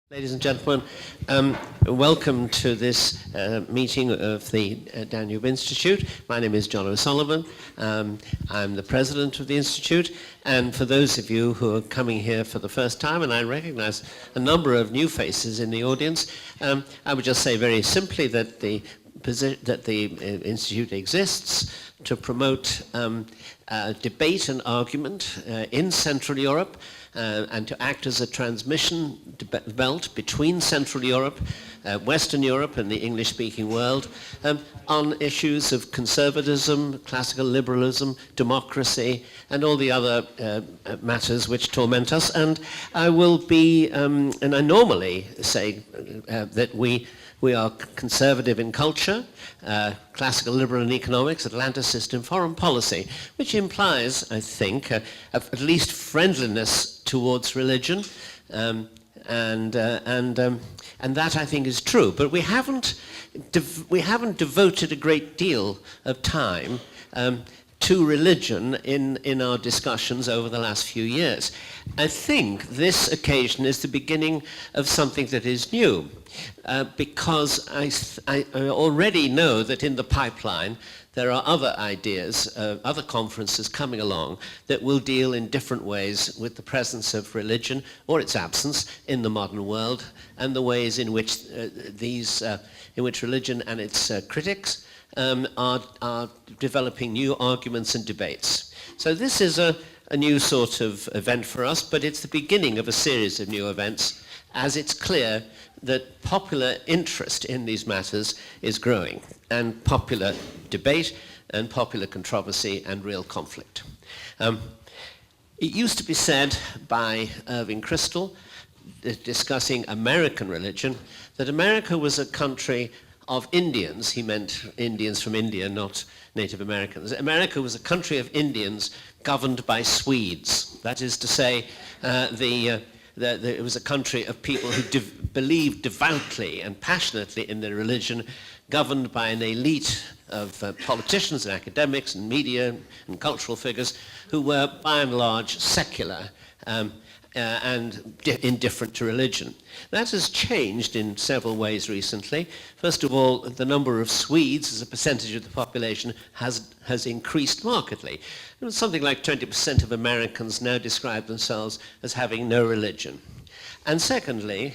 Ladies and gentlemen, welcome to this meeting of the Danube Institute. My name is John O'Sullivan. I'm the president of the Institute, and for those of you who are coming here for the first time, and I recognize a number of new faces in the audience, I would just say very simply that the Institute exists to promote debate and argument in Central Europe, and to act as a transmission belt between Central Europe, Western Europe and the English-speaking world on issues of conservatism, classical liberalism, democracy, and all the other matters which torment us. And I will be, and I normally say that we are conservative in culture, classical liberal in economics, Atlanticist in foreign policy, which implies, I think, at least friendliness towards religion, and that I think is true. But we haven't devoted a great deal of time to religion in our discussions over the last few years. I think this occasion is the beginning of something that is new, because I already know that in the pipeline there are other ideas, other conferences coming along that will deal in different ways with the presence of religion or its absence in the modern world, and the ways in which religion and its critics are developing new arguments and debates. So this is a new sort of event for us, but it's the beginning of a series of new events, as it's clear that popular interest in these matters is growing, and popular debate and popular controversy and real conflict. It used to be said by Irving Kristol, discussing American religion, that America was a country of Indians. He meant Indians from India, not Native Americans. America was a country of Indians governed by Swedes. That is to say, it was a country of people who believed devoutly and passionately in their religion, governed by an elite of politicians and academics and media and cultural figures who were by and large secular and indifferent to religion. That has changed in several ways recently. First of all, the number of Swedes as a percentage of the population has increased markedly. Something like 20% of Americans now describe themselves as having no religion. And secondly,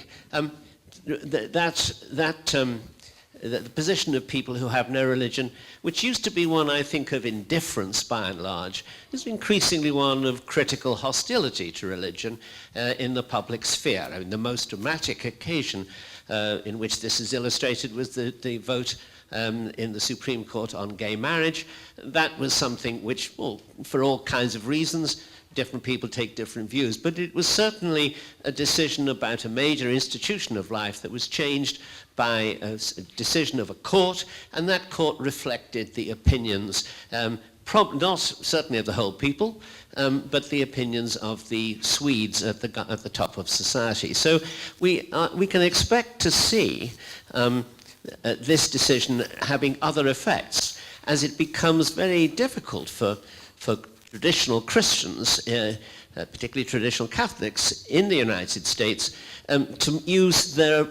the position of people who have no religion, which used to be one, I think, of indifference by and large, is increasingly one of critical hostility to religion in the public sphere. I mean, the most dramatic occasion in which this is illustrated was the vote in the Supreme Court on gay marriage. That was something which, well, for all kinds of reasons, different people take different views, but it was certainly a decision about a major institution of life that was changed by a decision of a court, and that court reflected the opinions, not certainly of the whole people, but the opinions of the Swedes at the top of society. So we can expect to see this decision having other effects, as it becomes very difficult for traditional Christians, particularly traditional Catholics in the United States, to use their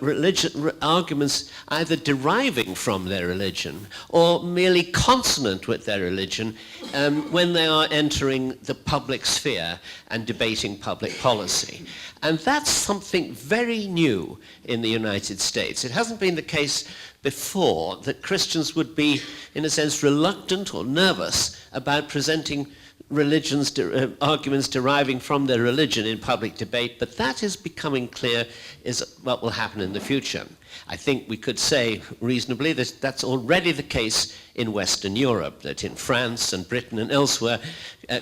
arguments either deriving from their religion or merely consonant with their religion when they are entering the public sphere and debating public policy. And that's something very new in the United States. It hasn't been the case before that Christians would be, in a sense, reluctant or nervous about presenting arguments deriving from their religion in public debate, but that is becoming clear is what will happen in the future. I think we could say reasonably that that's already the case in Western Europe, that in France and Britain and elsewhere,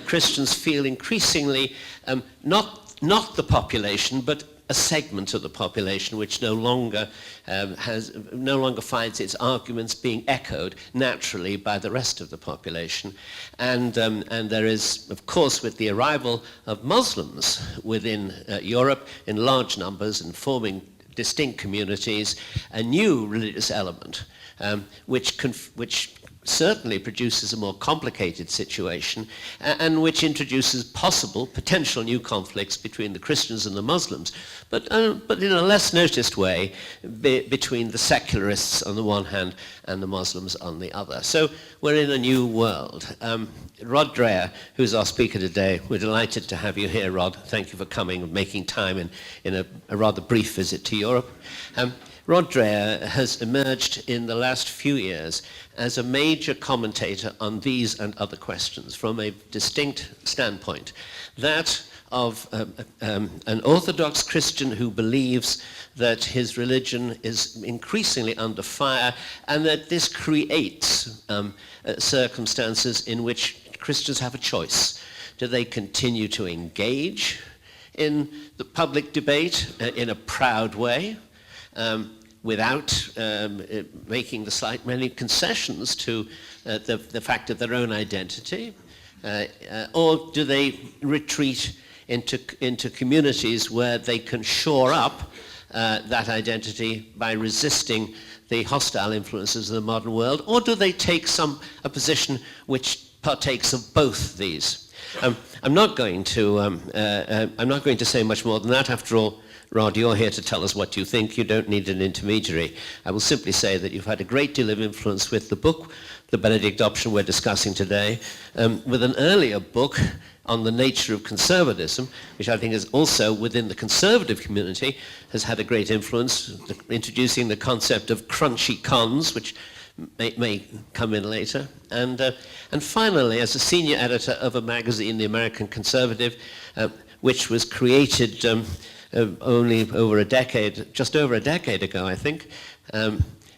Christians feel increasingly not the population, but a segment of the population which no longer finds its arguments being echoed naturally by the rest of the population. And there is, of course, with the arrival of Muslims within Europe in large numbers and forming distinct communities, a new religious element which certainly produces a more complicated situation and which introduces potential new conflicts between the Christians and the Muslims, but in a less noticed way between the secularists on the one hand and the Muslims on the other. So we're in a new world. Rod Dreher, who's our speaker today, we're delighted to have you here, Rod. Thank you for coming and making time in a rather brief visit to Europe. Rod Dreher has emerged in the last few years as a major commentator on these and other questions from a distinct standpoint, that of an Orthodox Christian who believes that his religion is increasingly under fire and that this creates circumstances in which Christians have a choice. Do they continue to engage in the public debate in a proud way, without making many concessions to the fact of their own identity, or do they retreat into communities where they can shore up that identity by resisting the hostile influences of the modern world, or do they take a position which partakes of both these? I'm not going to say much more than that. After all, Rod, you're here to tell us what you think. You don't need an intermediary. I will simply say that you've had a great deal of influence with the book, the Benedict option we're discussing today, with an earlier book on the nature of conservatism, which I think is also within the conservative community, has had a great influence, introducing the concept of crunchy cons, which may come in later. And finally, as a senior editor of a magazine, The American Conservative, which was created only over a decade, just over a decade ago, I think,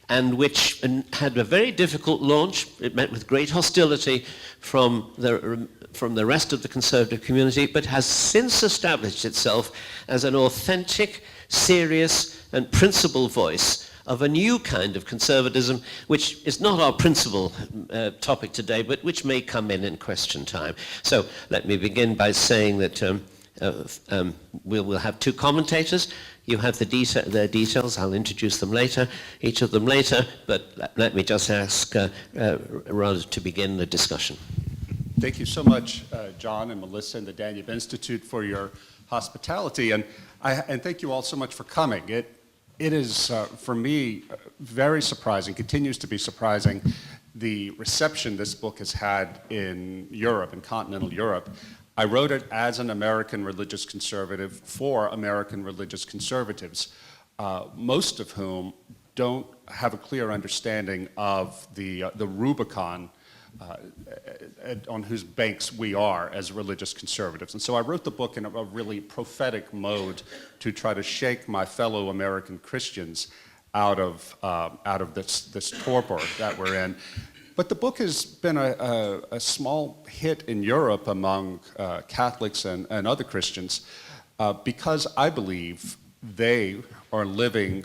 and which had a very difficult launch. It met with great hostility from the rest of the conservative community, but has since established itself as an authentic, serious, and principled voice of a new kind of conservatism, which is not our principal topic today, but which may come in question time. So let me begin by saying that we'll have two commentators. You have the details. I'll introduce them later, each of them later, but let me just ask Rod to begin the discussion. Thank you so much, John and Melissa and the Danube Institute, for your hospitality, and thank you all so much for coming. It is, for me, very surprising, continues to be surprising, the reception this book has had in Europe, in continental Europe. I wrote it as an American religious conservative for American religious conservatives, most of whom don't have a clear understanding of the Rubicon on whose banks we are as religious conservatives. And so I wrote the book in a really prophetic mode to try to shake my fellow American Christians out of this torpor that we're in. But the book has been a small hit in Europe among Catholics and other Christians because I believe they are living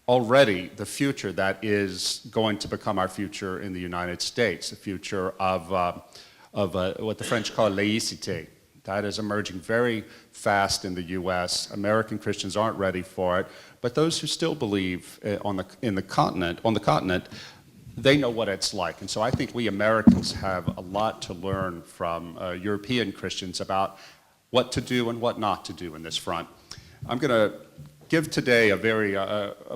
already the future that is going to become our future in the United States, the future of what the French call laïcité. That is emerging very fast in the U.S. American Christians aren't ready for it, but those who still believe on the continent, they know what it's like. And so I think we Americans have a lot to learn from European Christians about what to do and what not to do in this front. I'm going to give today a very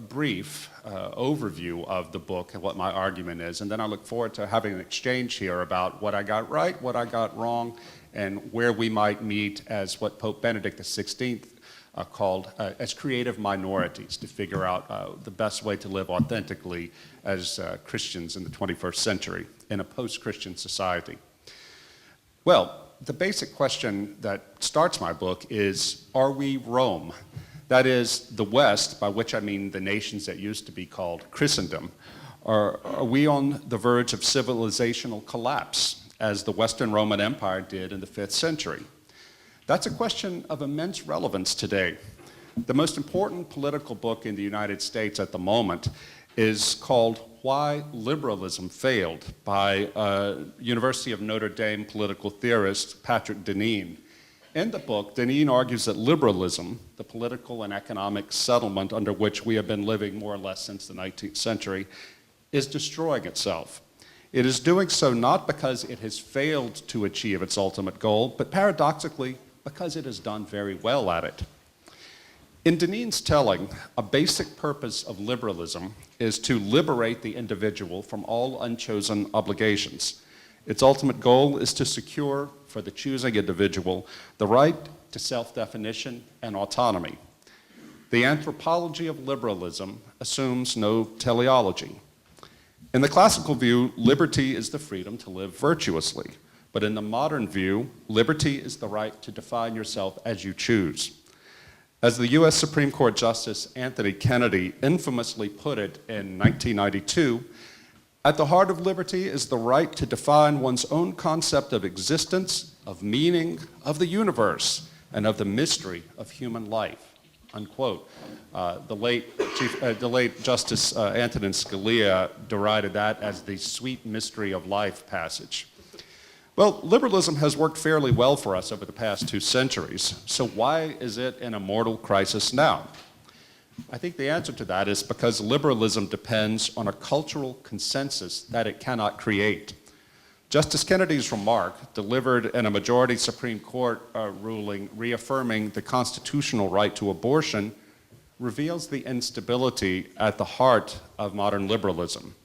brief overview of the book and what my argument is, and then I look forward to having an exchange here about what I got right, what I got wrong, and where we might meet as what Pope Benedict XVI called as creative minorities, to figure out the best way to live authentically as Christians in the 21st century in a post-Christian society. Well, the basic question that starts my book is, are we Rome? That is, the West, by which I mean the nations that used to be called Christendom. Are we on the verge of civilizational collapse, as the Western Roman Empire did in the 5th century? That's a question of immense relevance today. The most important political book in the United States at the moment is called Why Liberalism Failed by University of Notre Dame political theorist Patrick Deneen. In the book, Deneen argues that liberalism, the political and economic settlement under which we have been living more or less since the 19th century, is destroying itself. It is doing so not because it has failed to achieve its ultimate goal, but paradoxically, because it has done very well at it. In Deneen's telling, a basic purpose of liberalism is to liberate the individual from all unchosen obligations. Its ultimate goal is to secure for the choosing individual the right to self-definition and autonomy. The anthropology of liberalism assumes no teleology. In the classical view, liberty is the freedom to live virtuously. But in the modern view, liberty is the right to define yourself as you choose. As the US Supreme Court Justice Anthony Kennedy infamously put it in 1992, at the heart of liberty is the right to define one's own concept of existence, of meaning, of the universe, and of the mystery of human life. Unquote. The late Justice Antonin Scalia derided that as the sweet mystery of life passage. Well, liberalism has worked fairly well for us over the past 2 centuries, so why is it in a mortal crisis now? I think the answer to that is because liberalism depends on a cultural consensus that it cannot create. Justice Kennedy's remark, delivered in a majority Supreme Court ruling reaffirming the constitutional right to abortion, reveals the instability at the heart of modern liberalism.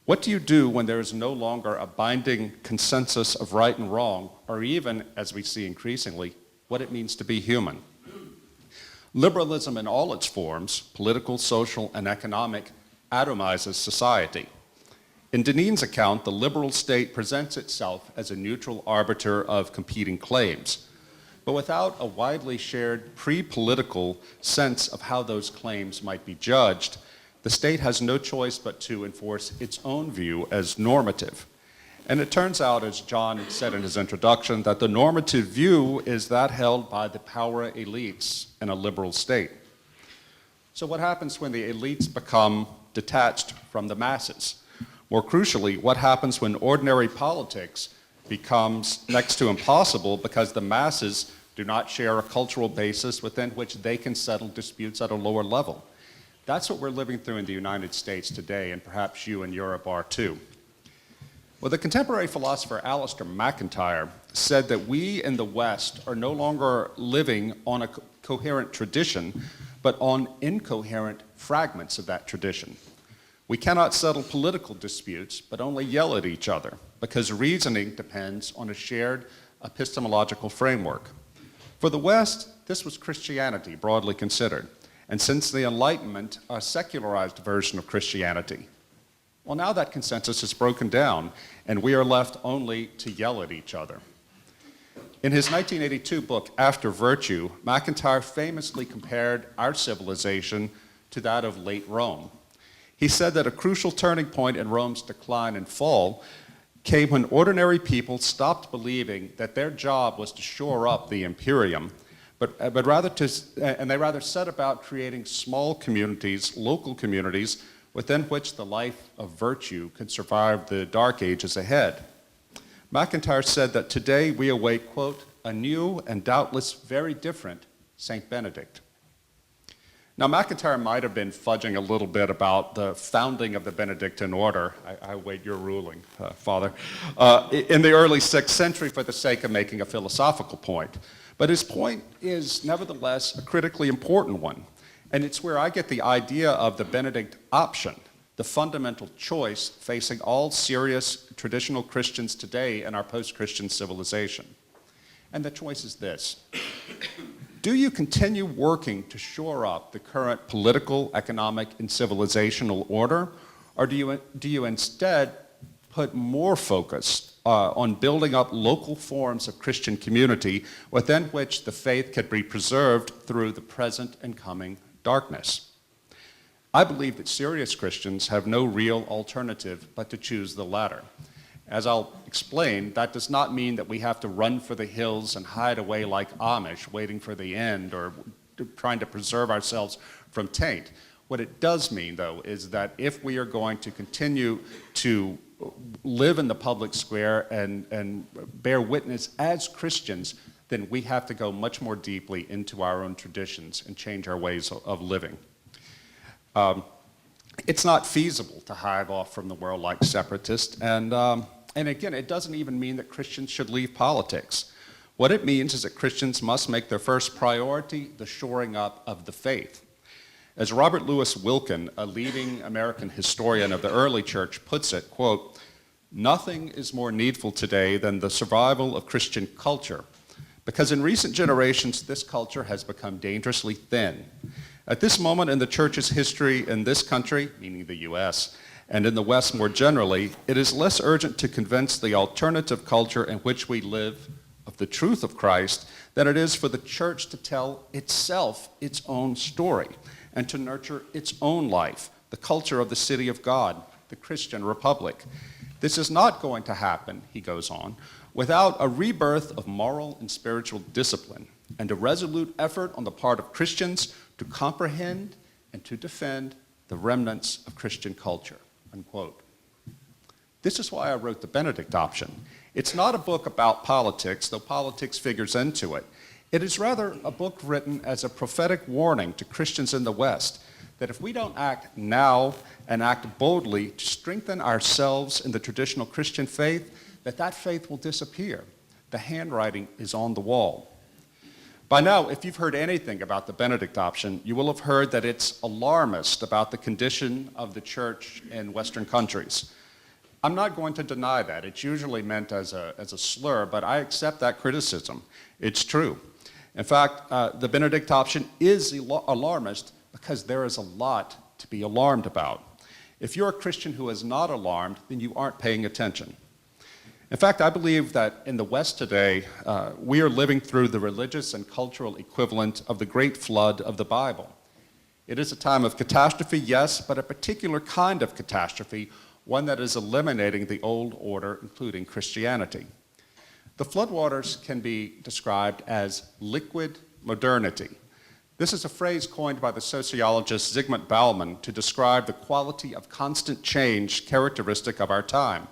What do you do when there is no longer a binding consensus of right and wrong, or even, as we see increasingly, what it means to be human? Liberalism in all its forms, political, social, and economic, atomizes society. In Deneen's account, the liberal state presents itself as a neutral arbiter of competing claims, but without a widely shared pre-political sense of how those claims might be judged, the state has no choice but to enforce its own view as normative. And it turns out, as John said in his introduction, that the normative view is that held by the power elites in a liberal state. So what happens when the elites become detached from the masses? More crucially, what happens when ordinary politics becomes next to impossible because the masses do not share a cultural basis within which they can settle disputes at a lower level? That's what we're living through in the United States today, and perhaps you in Europe are too. Well, the contemporary philosopher Alistair McIntyre said that we in the West are no longer living on a coherent tradition, but on incoherent fragments of that tradition. We cannot settle political disputes, but only yell at each other, because reasoning depends on a shared epistemological framework. For the West, this was Christianity, broadly considered, and since the Enlightenment, a secularized version of Christianity. Well, now that consensus is broken down, and we are left only to yell at each other. In his 1982 book, After Virtue, McIntyre famously compared our civilization to that of late Rome. He said that a crucial turning point in Rome's decline and fall came when ordinary people stopped believing that their job was to shore up the imperium, but they rather set about creating small communities, local communities, within which the life of virtue could survive the dark ages ahead. McIntyre said that today we await, quote, a new and doubtless very different St. Benedict. Now, McIntyre might have been fudging a little bit about the founding of the Benedictine order. I await your ruling, Father, in the early 6th century for the sake of making a philosophical point. But his point is nevertheless a critically important one. And it's where I get the idea of the Benedict option, the fundamental choice facing all serious traditional Christians today in our post-Christian civilization. And the choice is this. Do you continue working to shore up the current political, economic, and civilizational order, or do you instead put more focus on building up local forms of Christian community within which the faith could be preserved through the present and coming darkness? I believe that serious Christians have no real alternative but to choose the latter. As I'll explain, that does not mean that we have to run for the hills and hide away like Amish, waiting for the end or trying to preserve ourselves from taint. What it does mean, though, is that if we are going to continue to live in the public square and bear witness as Christians, then we have to go much more deeply into our own traditions and change our ways of living. It's not feasible to hive off from the world like separatists, and again, it doesn't even mean that Christians should leave politics. What it means is that Christians must make their first priority the shoring up of the faith. As Robert Louis Wilkin, a leading American historian of the early church, puts it, quote, "Nothing is more needful today than the survival of Christian culture, because in recent generations this culture has become dangerously thin. At this moment in the church's history in this country," meaning the US, "and in the West more generally, it is less urgent to convince the alternative culture in which we live of the truth of Christ than it is for the church to tell itself its own story and to nurture its own life, the culture of the city of God, the Christian republic. This is not going to happen," he goes on, "without a rebirth of moral and spiritual discipline and a resolute effort on the part of Christians to comprehend and to defend the remnants of Christian culture," unquote. This is why I wrote the Benedict option. It's not a book about politics, though politics figures into it. It is rather a book written as a prophetic warning to Christians in the West that if we don't act now and act boldly to strengthen ourselves in the traditional Christian faith, that faith will disappear. The handwriting is on the wall. By now, if you've heard anything about the Benedict option, you will have heard that it's alarmist about the condition of the church in Western countries. I'm not going to deny that. It's usually meant as a slur, but I accept that criticism. It's true. In fact, the Benedict option is alarmist because there is a lot to be alarmed about. If you're a Christian who is not alarmed, then you aren't paying attention. In fact, I believe that in the West today, we are living through the religious and cultural equivalent of the great flood of the Bible. It is a time of catastrophe, yes, but a particular kind of catastrophe, one that is eliminating the old order, including Christianity. The floodwaters can be described as liquid modernity. This is a phrase coined by the sociologist Zygmunt Bauman to describe the quality of constant change characteristic of our time.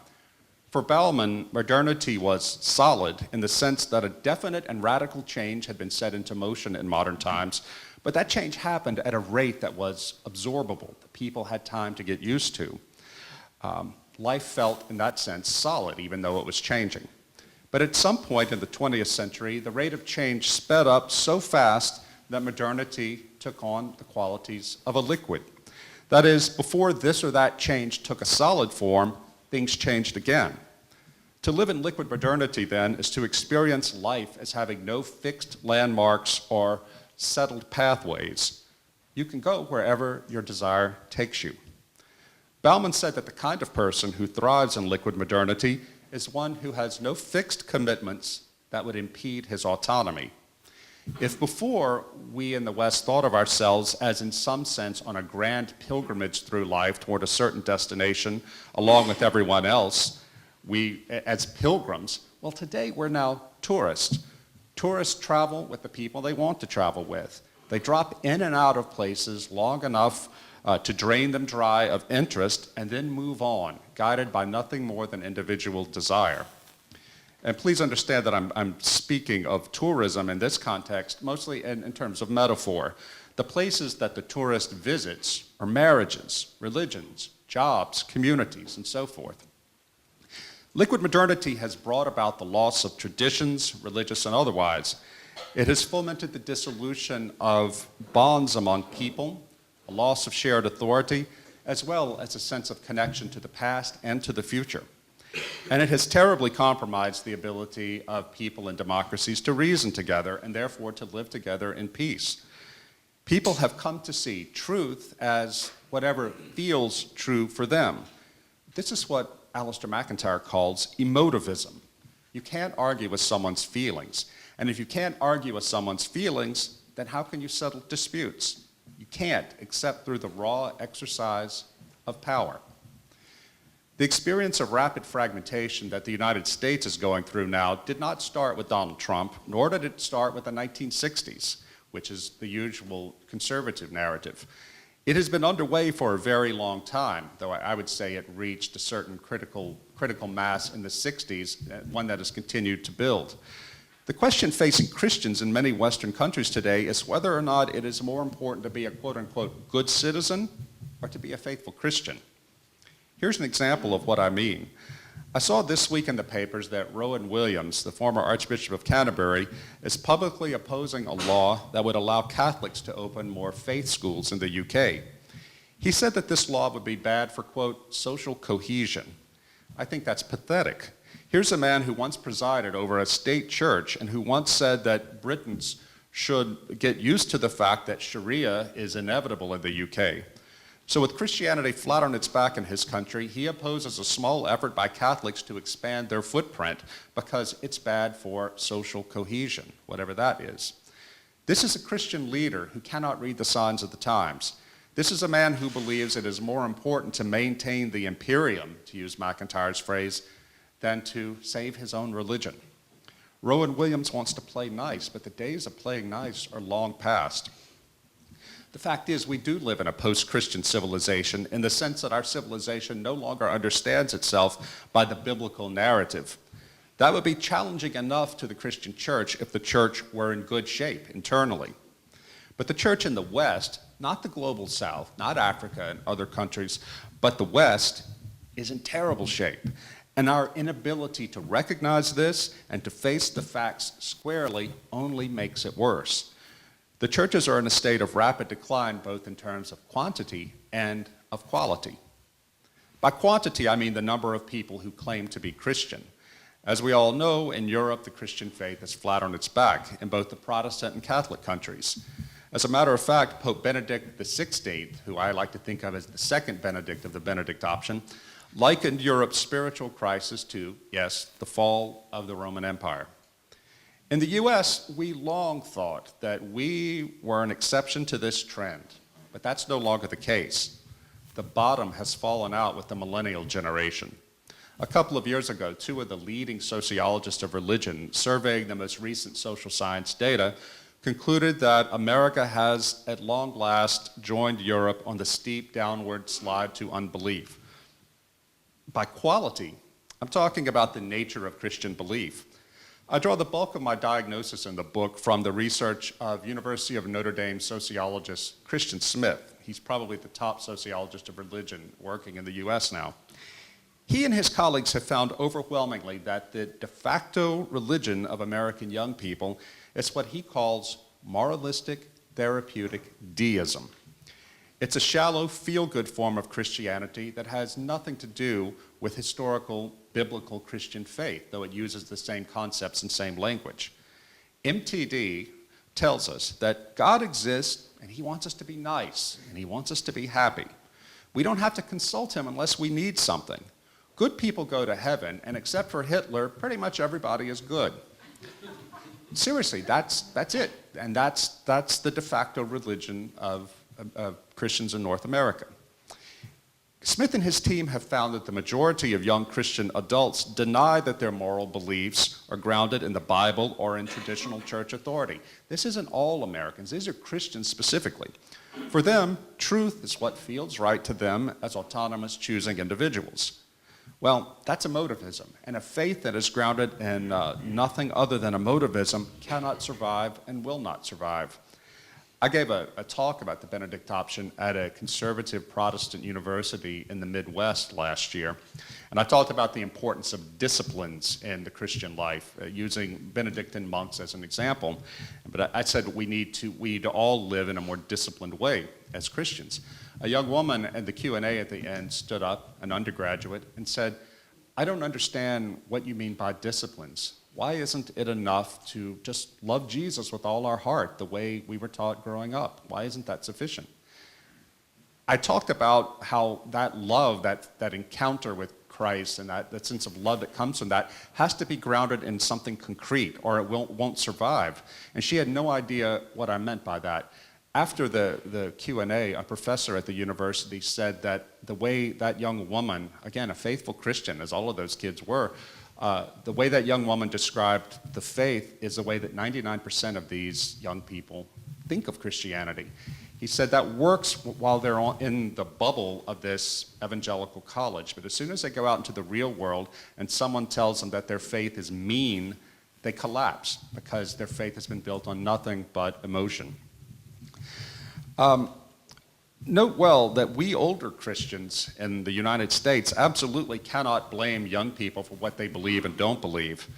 For Bauman, modernity was solid in the sense that a definite and radical change had been set into motion in modern times, but that change happened at a rate that was absorbable, that people had time to get used to. Life felt, in that sense, solid, even though it was changing. But at some point in the 20th century, the rate of change sped up so fast that modernity took on the qualities of a liquid. That is, before this or that change took a solid form, things changed again. To live in liquid modernity, then, is to experience life as having no fixed landmarks or settled pathways. You can go wherever your desire takes you. Bauman said that the kind of person who thrives in liquid modernity is one who has no fixed commitments that would impede his autonomy. If before we in the West thought of ourselves as in some sense on a grand pilgrimage through life toward a certain destination along with everyone else, we as pilgrims, well, today we're now tourists. Tourists travel with the people they want to travel with. They drop in and out of places long enough to drain them dry of interest and then move on, guided by nothing more than individual desire. And please understand that I'm speaking of tourism in this context, mostly in terms of metaphor. The places that the tourist visits are marriages, religions, jobs, communities, and so forth. Liquid modernity has brought about the loss of traditions, religious and otherwise. It has fomented the dissolution of bonds among people, a loss of shared authority, as well as a sense of connection to the past and to the future. And it has terribly compromised the ability of people in democracies to reason together and therefore to live together in peace. People have come to see truth as whatever feels true for them. This is what Alistair McIntyre calls emotivism. You can't argue with someone's feelings. And if you can't argue with someone's feelings, then how can you settle disputes? You can't, except through the raw exercise of power. The experience of rapid fragmentation that the United States is going through now did not start with Donald Trump, nor did it start with the 1960s, which is the usual conservative narrative. It has been underway for a very long time, though I would say it reached a certain critical mass in the 60s, one that has continued to build. The question facing Christians in many Western countries today is whether or not it is more important to be a quote-unquote good citizen or to be a faithful Christian. Here's an example of what I mean. I saw this week in the papers that Rowan Williams, the former Archbishop of Canterbury, is publicly opposing a law that would allow Catholics to open more faith schools in the UK. He said that this law would be bad for, quote, social cohesion. I think that's pathetic. Here's a man who once presided over a state church and who once said that Britons should get used to the fact that Sharia is inevitable in the UK. So with Christianity flat on its back in his country, he opposes a small effort by Catholics to expand their footprint because it's bad for social cohesion, whatever that is. This is a Christian leader who cannot read the signs of the times. This is a man who believes it is more important to maintain the imperium, to use MacIntyre's phrase, than to save his own religion. Rowan Williams wants to play nice, but the days of playing nice are long past. The fact is, we do live in a post-Christian civilization in the sense that our civilization no longer understands itself by the biblical narrative. That would be challenging enough to the Christian church if the church were in good shape internally. But the church in the West, not the global South, not Africa and other countries, but the West is in terrible shape. And our inability to recognize this and to face the facts squarely only makes it worse. The churches are in a state of rapid decline, both in terms of quantity and of quality. By quantity, I mean the number of people who claim to be Christian. As we all know, in Europe, the Christian faith is flat on its back in both the Protestant and Catholic countries. As a matter of fact, Pope Benedict XVI, who I like to think of as the second Benedict of the Benedict option, likened Europe's spiritual crisis to, yes, the fall of the Roman Empire. In the US, we long thought that we were an exception to this trend, but that's no longer the case. The bottom has fallen out with the millennial generation. A couple of years ago, two of the leading sociologists of religion, surveying the most recent social science data, concluded that America has, at long last, joined Europe on the steep downward slide to unbelief. By quality, I'm talking about the nature of Christian belief. I draw the bulk of my diagnosis in the book from the research of University of Notre Dame sociologist Christian Smith. He's probably the top sociologist of religion working in the US now. He and his colleagues have found overwhelmingly that the de facto religion of American young people is what he calls moralistic therapeutic deism. It's a shallow, feel-good form of Christianity that has nothing to do with historical, biblical Christian faith, though it uses the same concepts and same language. MTD tells us that God exists and he wants us to be nice and he wants us to be happy. We don't have to consult him unless we need something. Good people go to heaven, and except for Hitler, pretty much everybody is good. Seriously, that's it. And that's the de facto religion of Christians in North America. Smith and his team have found that the majority of young Christian adults deny that their moral beliefs are grounded in the Bible or in traditional church authority. This isn't all Americans. These are Christians specifically. For them, truth is what feels right to them as autonomous choosing individuals. Well, that's emotivism, and a faith that is grounded in nothing other than emotivism cannot survive and will not survive. I gave a talk about the Benedict option at a conservative Protestant university in the Midwest last year, and I talked about the importance of disciplines in the Christian life, using Benedictine monks as an example. But I said we need to all live in a more disciplined way as Christians. A young woman at the Q&A at the end stood up, an undergraduate, and said, "I don't understand what you mean by disciplines. Why isn't it enough to just love Jesus with all our heart the way we were taught growing up? Why isn't that sufficient?" I talked about how that love, that encounter with Christ and that sense of love that comes from that has to be grounded in something concrete or it won't survive. And she had no idea what I meant by that. After the Q&A, a professor at the university said that the way that young woman, again, a faithful Christian, as all of those kids were, the way that young woman described the faith is the way that 99% of these young people think of Christianity. He said that works while they're in the bubble of this evangelical college, but as soon as they go out into the real world and someone tells them that their faith is mean, they collapse because their faith has been built on nothing but emotion. Note well that we older Christians in the United States absolutely cannot blame young people for what they believe and don't believe.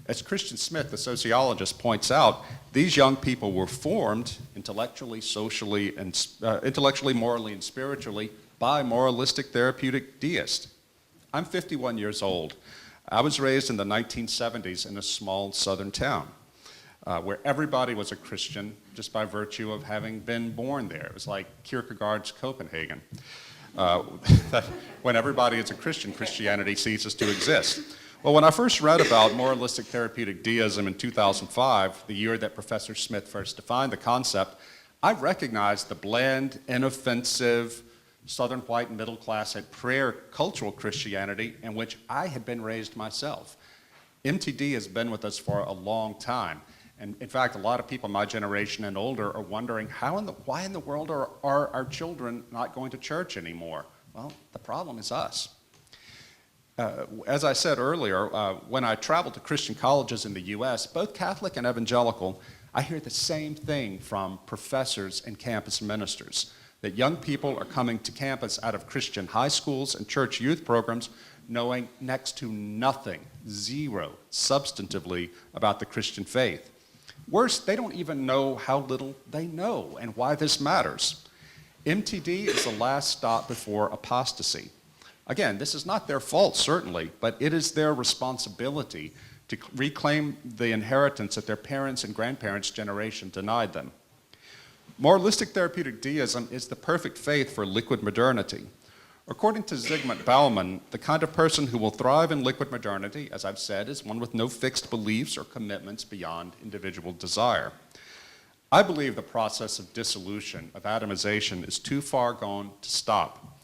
As Christian Smith, the sociologist, points out, these young people were formed intellectually, socially, and intellectually, morally, and spiritually by moralistic therapeutic deists. I'm 51 years old. I was raised in the 1970s in a small southern town where everybody was a Christian just by virtue of having been born there. It was like Kierkegaard's Copenhagen. When everybody is a Christian, Christianity ceases to exist. Well, when I first read about moralistic therapeutic deism in 2005, the year that Professor Smith first defined the concept, I recognized the bland, inoffensive, Southern white middle class at prayer cultural Christianity in which I had been raised myself. MTD has been with us for a long time. And in fact, a lot of people my generation and older are wondering why in the world are our children not going to church anymore? Well, the problem is us. As I said earlier, when I travel to Christian colleges in the US, both Catholic and evangelical, I hear the same thing from professors and campus ministers, that young people are coming to campus out of Christian high schools and church youth programs knowing next to nothing, zero, substantively about the Christian faith. Worse, they don't even know how little they know and why this matters. MTD is the last stop before apostasy. Again, this is not their fault, certainly, but it is their responsibility to reclaim the inheritance that their parents' and grandparents' generation denied them. Moralistic therapeutic deism is the perfect faith for liquid modernity. According to Zygmunt Bauman, the kind of person who will thrive in liquid modernity, as I've said, is one with no fixed beliefs or commitments beyond individual desire. I believe the process of dissolution, of atomization, is too far gone to stop.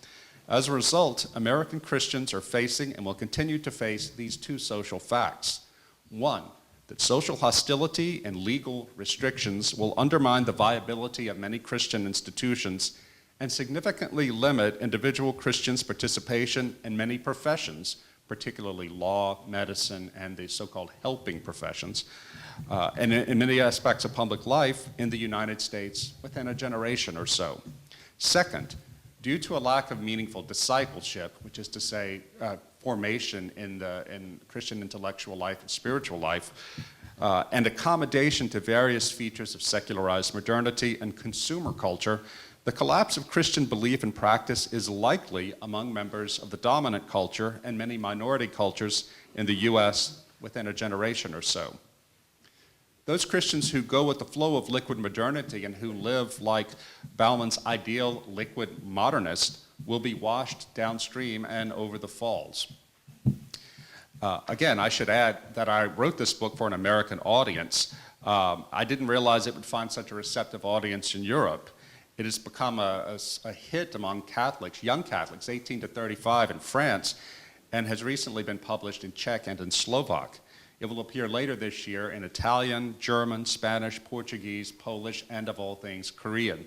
As a result, American Christians are facing and will continue to face these two social facts. One, that social hostility and legal restrictions will undermine the viability of many Christian institutions and significantly limit individual Christians' participation in many professions, particularly law, medicine, and the so-called helping professions, and in many aspects of public life in the United States within a generation or so. Second, due to a lack of meaningful discipleship, which is to say formation in Christian intellectual life and spiritual life, and accommodation to various features of secularized modernity and consumer culture, the collapse of Christian belief and practice is likely among members of the dominant culture and many minority cultures in the US within a generation or so. Those Christians who go with the flow of liquid modernity and who live like Bauman's ideal liquid modernist will be washed downstream and over the falls. Again, I should add that I wrote this book for an American audience. I didn't realize it would find such a receptive audience in Europe. It has become a hit among Catholics, young Catholics, 18 to 35 in France, and has recently been published in Czech and in Slovak. It will appear later this year in Italian, German, Spanish, Portuguese, Polish, and of all things, Korean.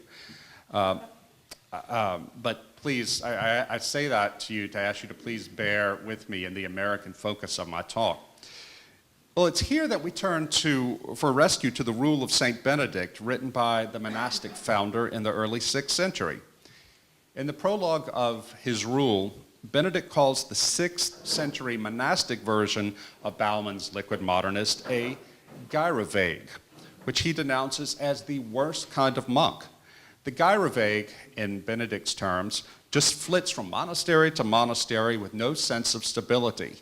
But please, I say that to you to ask you to please bear with me in the American focus of my talk. Well, it's here that we turn for rescue to the rule of Saint Benedict, written by the monastic founder in the early 6th century. In the prologue of his rule, Benedict calls the 6th century monastic version of Bauman's liquid modernist a gyrovague, which he denounces as the worst kind of monk. The gyrovague, in Benedict's terms, just flits from monastery to monastery with no sense of stability.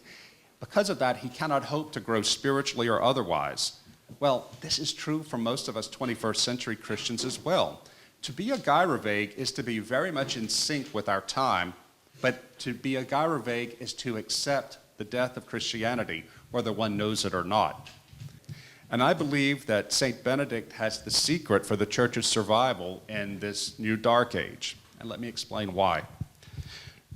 Because of that, he cannot hope to grow spiritually or otherwise. Well, this is true for most of us 21st century Christians as well. To be a gyrovague is to be very much in sync with our time, but to be a gyrovague is to accept the death of Christianity, whether one knows it or not. And I believe that St. Benedict has the secret for the church's survival in this new dark age. And let me explain why.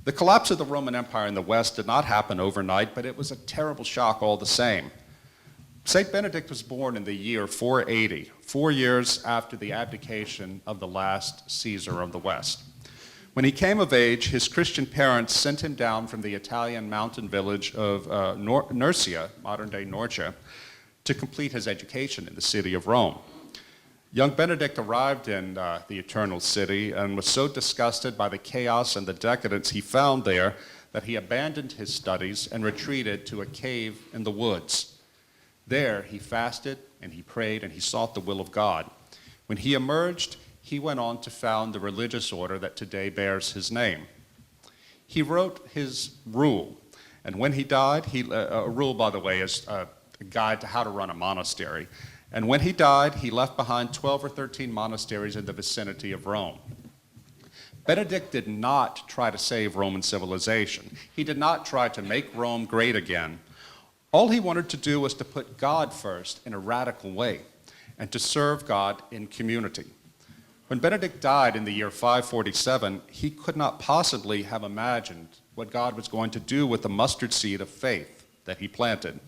The collapse of the Roman Empire in the West did not happen overnight, but it was a terrible shock all the same. St. Benedict was born in the year 480, 4 years after the abdication of the last Caesar of the West. When he came of age, his Christian parents sent him down from the Italian mountain village of Nursia, modern-day Norcia, to complete his education in the city of Rome. Young Benedict arrived in the Eternal City and was so disgusted by the chaos and the decadence he found there that he abandoned his studies and retreated to a cave in the woods. There he fasted and he prayed and he sought the will of God. When he emerged, he went on to found the religious order that today bears his name. He wrote his rule, and when he died, a rule, by the way, is a guide to how to run a monastery. And when he died, he left behind 12 or 13 monasteries in the vicinity of Rome. Benedict did not try to save Roman civilization. He did not try to make Rome great again. All he wanted to do was to put God first in a radical way and to serve God in community. When Benedict died in the year 547, he could not possibly have imagined what God was going to do with the mustard seed of faith that he planted.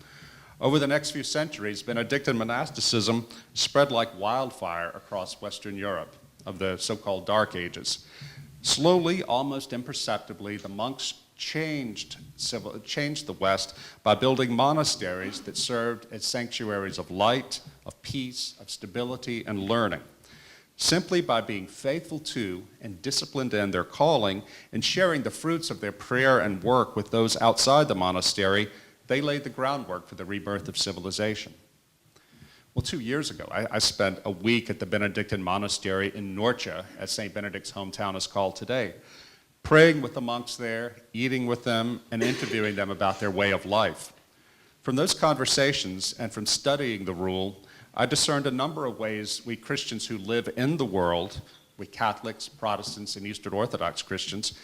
Over the next few centuries, Benedictine monasticism spread like wildfire across Western Europe of the so-called Dark Ages. Slowly, almost imperceptibly, the monks changed the West by building monasteries that served as sanctuaries of light, of peace, of stability, and learning. Simply by being faithful to and disciplined in their calling and sharing the fruits of their prayer and work with those outside the monastery, they laid the groundwork for the rebirth of civilization. Well, 2 years ago, I spent a week at the Benedictine monastery in Norcia, as St. Benedict's hometown is called today, praying with the monks there, eating with them, and interviewing them about their way of life. From those conversations and from studying the rule, I discerned a number of ways we Christians who live in the world, we Catholics, Protestants, and Eastern Orthodox Christians,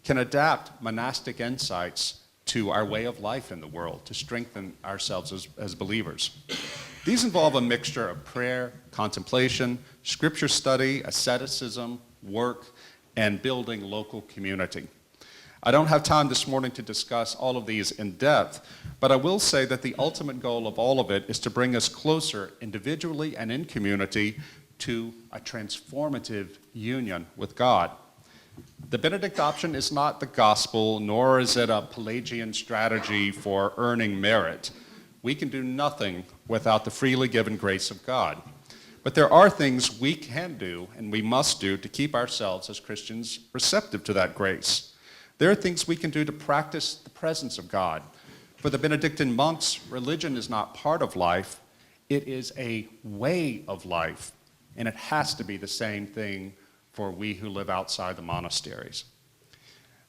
can adapt monastic insights to our way of life in the world to strengthen ourselves as believers. These involve a mixture of prayer, contemplation, scripture study, asceticism, work, and building local community. I don't have time this morning to discuss all of these in depth, but I will say that the ultimate goal of all of it is to bring us closer individually and in community to a transformative union with God. The Benedict option is not the gospel, nor is it a Pelagian strategy for earning merit. We can do nothing without the freely given grace of God. But there are things we can do and we must do to keep ourselves as Christians receptive to that grace. There are things we can do to practice the presence of God. For the Benedictine monks, religion is not part of life, it is a way of life, and it has to be the same thing for we who live outside the monasteries.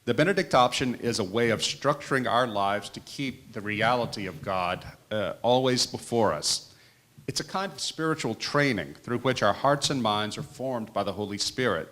The Benedict option is a way of structuring our lives to keep the reality of God always before us. It's a kind of spiritual training through which our hearts and minds are formed by the Holy Spirit.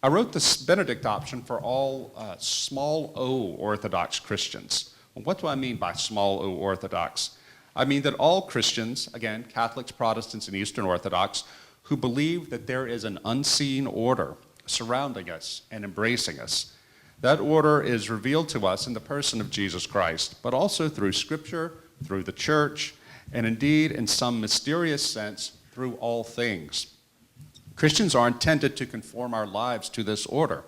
I wrote this Benedict option for all small o Orthodox Christians. Well, what do I mean by small o Orthodox? I mean that all Christians, again, Catholics, Protestants, and Eastern Orthodox, who believe that there is an unseen order surrounding us and embracing us. That order is revealed to us in the person of Jesus Christ, but also through Scripture, through the Church, and indeed, in some mysterious sense, through all things. Christians are intended to conform our lives to this order.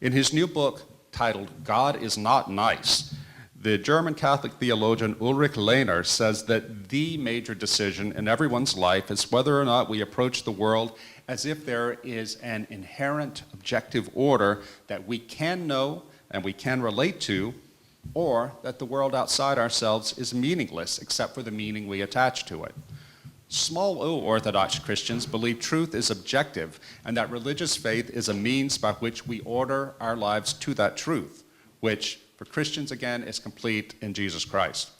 In his new book titled God is Not Nice, the German Catholic theologian Ulrich Lehner says that the major decision in everyone's life is whether or not we approach the world as if there is an inherent objective order that we can know and we can relate to, or that the world outside ourselves is meaningless except for the meaning we attach to it. Small o Orthodox Christians believe truth is objective and that religious faith is a means by which we order our lives to that truth, which for Christians, again, is complete in Jesus Christ.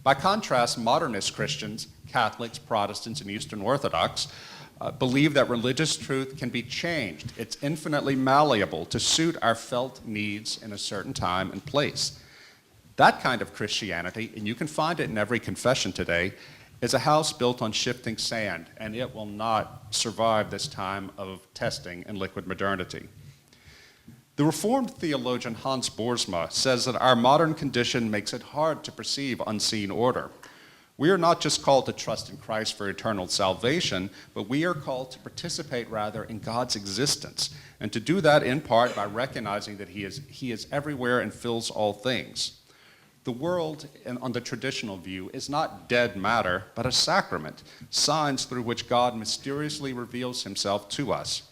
By contrast, modernist Christians, Catholics, Protestants, and Eastern Orthodox believe that religious truth can be changed. It's infinitely malleable to suit our felt needs in a certain time and place. That kind of Christianity, and you can find it in every confession today, is a house built on shifting sand, and it will not survive this time of testing and liquid modernity. The Reformed theologian Hans Boersma says that our modern condition makes it hard to perceive unseen order. We are not just called to trust in Christ for eternal salvation, but we are called to participate rather in God's existence, and to do that in part by recognizing that He is everywhere and fills all things. The world, on the traditional view, is not dead matter, but a sacrament, signs through which God mysteriously reveals himself to us.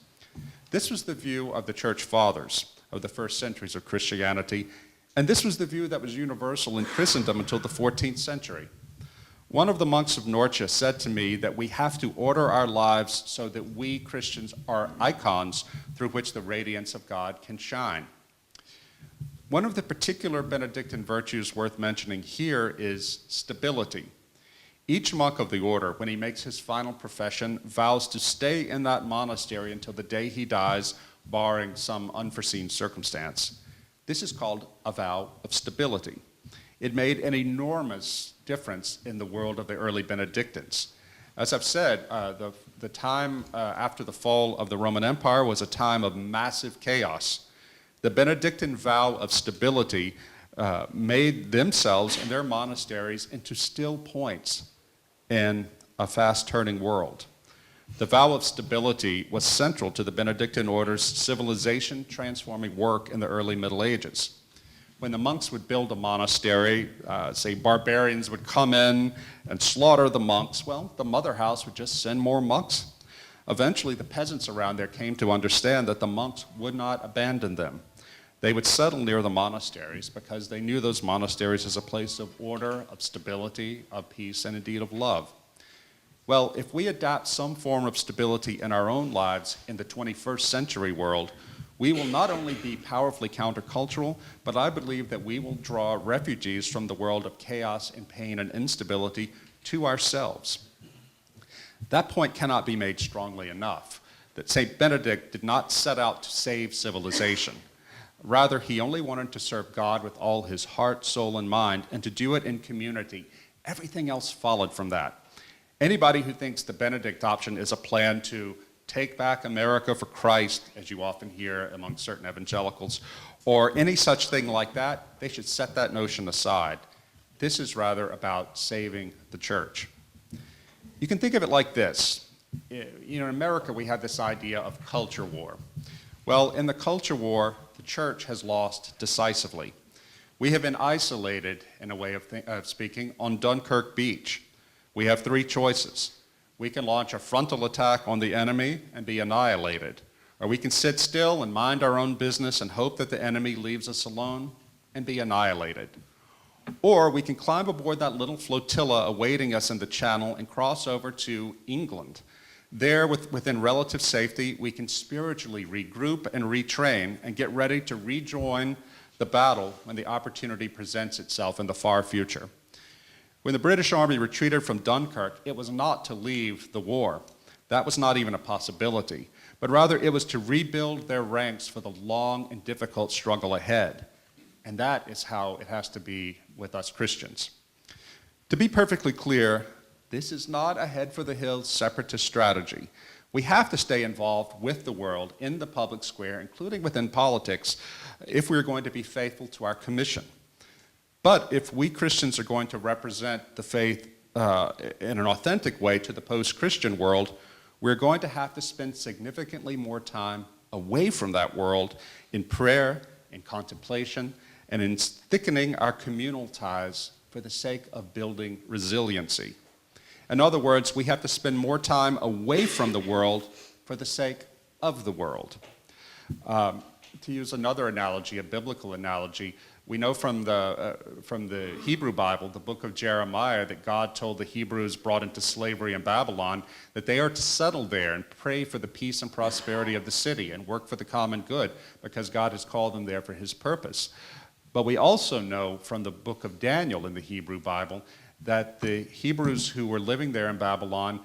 This was the view of the church fathers of the first centuries of Christianity, and this was the view that was universal in Christendom until the 14th century. One of the monks of Norcia said to me that we have to order our lives so that we Christians are icons through which the radiance of God can shine. One of the particular Benedictine virtues worth mentioning here is stability. Each monk of the order, when he makes his final profession, vows to stay in that monastery until the day he dies, barring some unforeseen circumstance. This is called a vow of stability. It made an enormous difference in the world of the early Benedictines. As I've said, the time after the fall of the Roman Empire was a time of massive chaos. The Benedictine vow of stability made themselves and their monasteries into still points in a fast-turning world. The vow of stability was central to the Benedictine order's civilization-transforming work in the early Middle Ages. When the monks would build a monastery, say barbarians would come in and slaughter the monks, well, the mother house would just send more monks. Eventually, the peasants around there came to understand that the monks would not abandon them. They would settle near the monasteries because they knew those monasteries as a place of order, of stability, of peace, and indeed of love. Well, if we adapt some form of stability in our own lives in the 21st century world, we will not only be powerfully countercultural, but I believe that we will draw refugees from the world of chaos and pain and instability to ourselves. That point cannot be made strongly enough, that St. Benedict did not set out to save civilization. Rather, he only wanted to serve God with all his heart, soul, and mind, and to do it in community. Everything else followed from that. Anybody who thinks the Benedict option is a plan to take back America for Christ, as you often hear among certain evangelicals, or any such thing like that, they should set that notion aside. This is rather about saving the church. You can think of it like this. In America, we have this idea of culture war. Well, in the culture war, the church has lost decisively. We have been isolated, in a way of speaking, on Dunkirk Beach. We have three choices. We can launch a frontal attack on the enemy and be annihilated, or we can sit still and mind our own business and hope that the enemy leaves us alone and be annihilated. Or we can climb aboard that little flotilla awaiting us in the Channel and cross over to England. There, within relative safety, we can spiritually regroup and retrain and get ready to rejoin the battle when the opportunity presents itself in the far future. When the British Army retreated from Dunkirk, it was not to leave the war. That was not even a possibility, but rather it was to rebuild their ranks for the long and difficult struggle ahead. And that is how it has to be with us Christians. To be perfectly clear, this is not a head-for-the-hills separatist strategy. We have to stay involved with the world in the public square, including within politics, if we're going to be faithful to our commission. But if we Christians are going to represent the faith in an authentic way to the post-Christian world, we're going to have to spend significantly more time away from that world in prayer, in contemplation, and in thickening our communal ties for the sake of building resiliency. In other words, we have to spend more time away from the world for the sake of the world. To use another analogy, a biblical analogy, we know from the Hebrew Bible, the book of Jeremiah, that God told the Hebrews brought into slavery in Babylon that they are to settle there and pray for the peace and prosperity of the city and work for the common good because God has called them there for his purpose. But we also know from the book of Daniel in the Hebrew Bible that the Hebrews who were living there in Babylon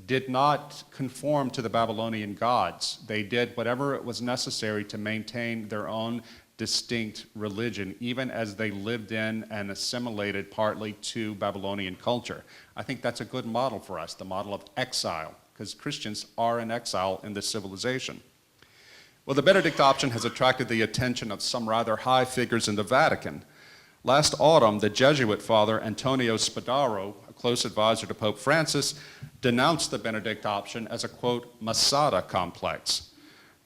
did not conform to the Babylonian gods. They did whatever it was necessary to maintain their own distinct religion, even as they lived in and assimilated partly to Babylonian culture. I think that's a good model for us, the model of exile, because Christians are in exile in this civilization. Well, the Benedict option has attracted the attention of some rather high figures in the Vatican. Last autumn, the Jesuit father Antonio Spadaro, a close advisor to Pope Francis, denounced the Benedict option as a, quote, Masada complex.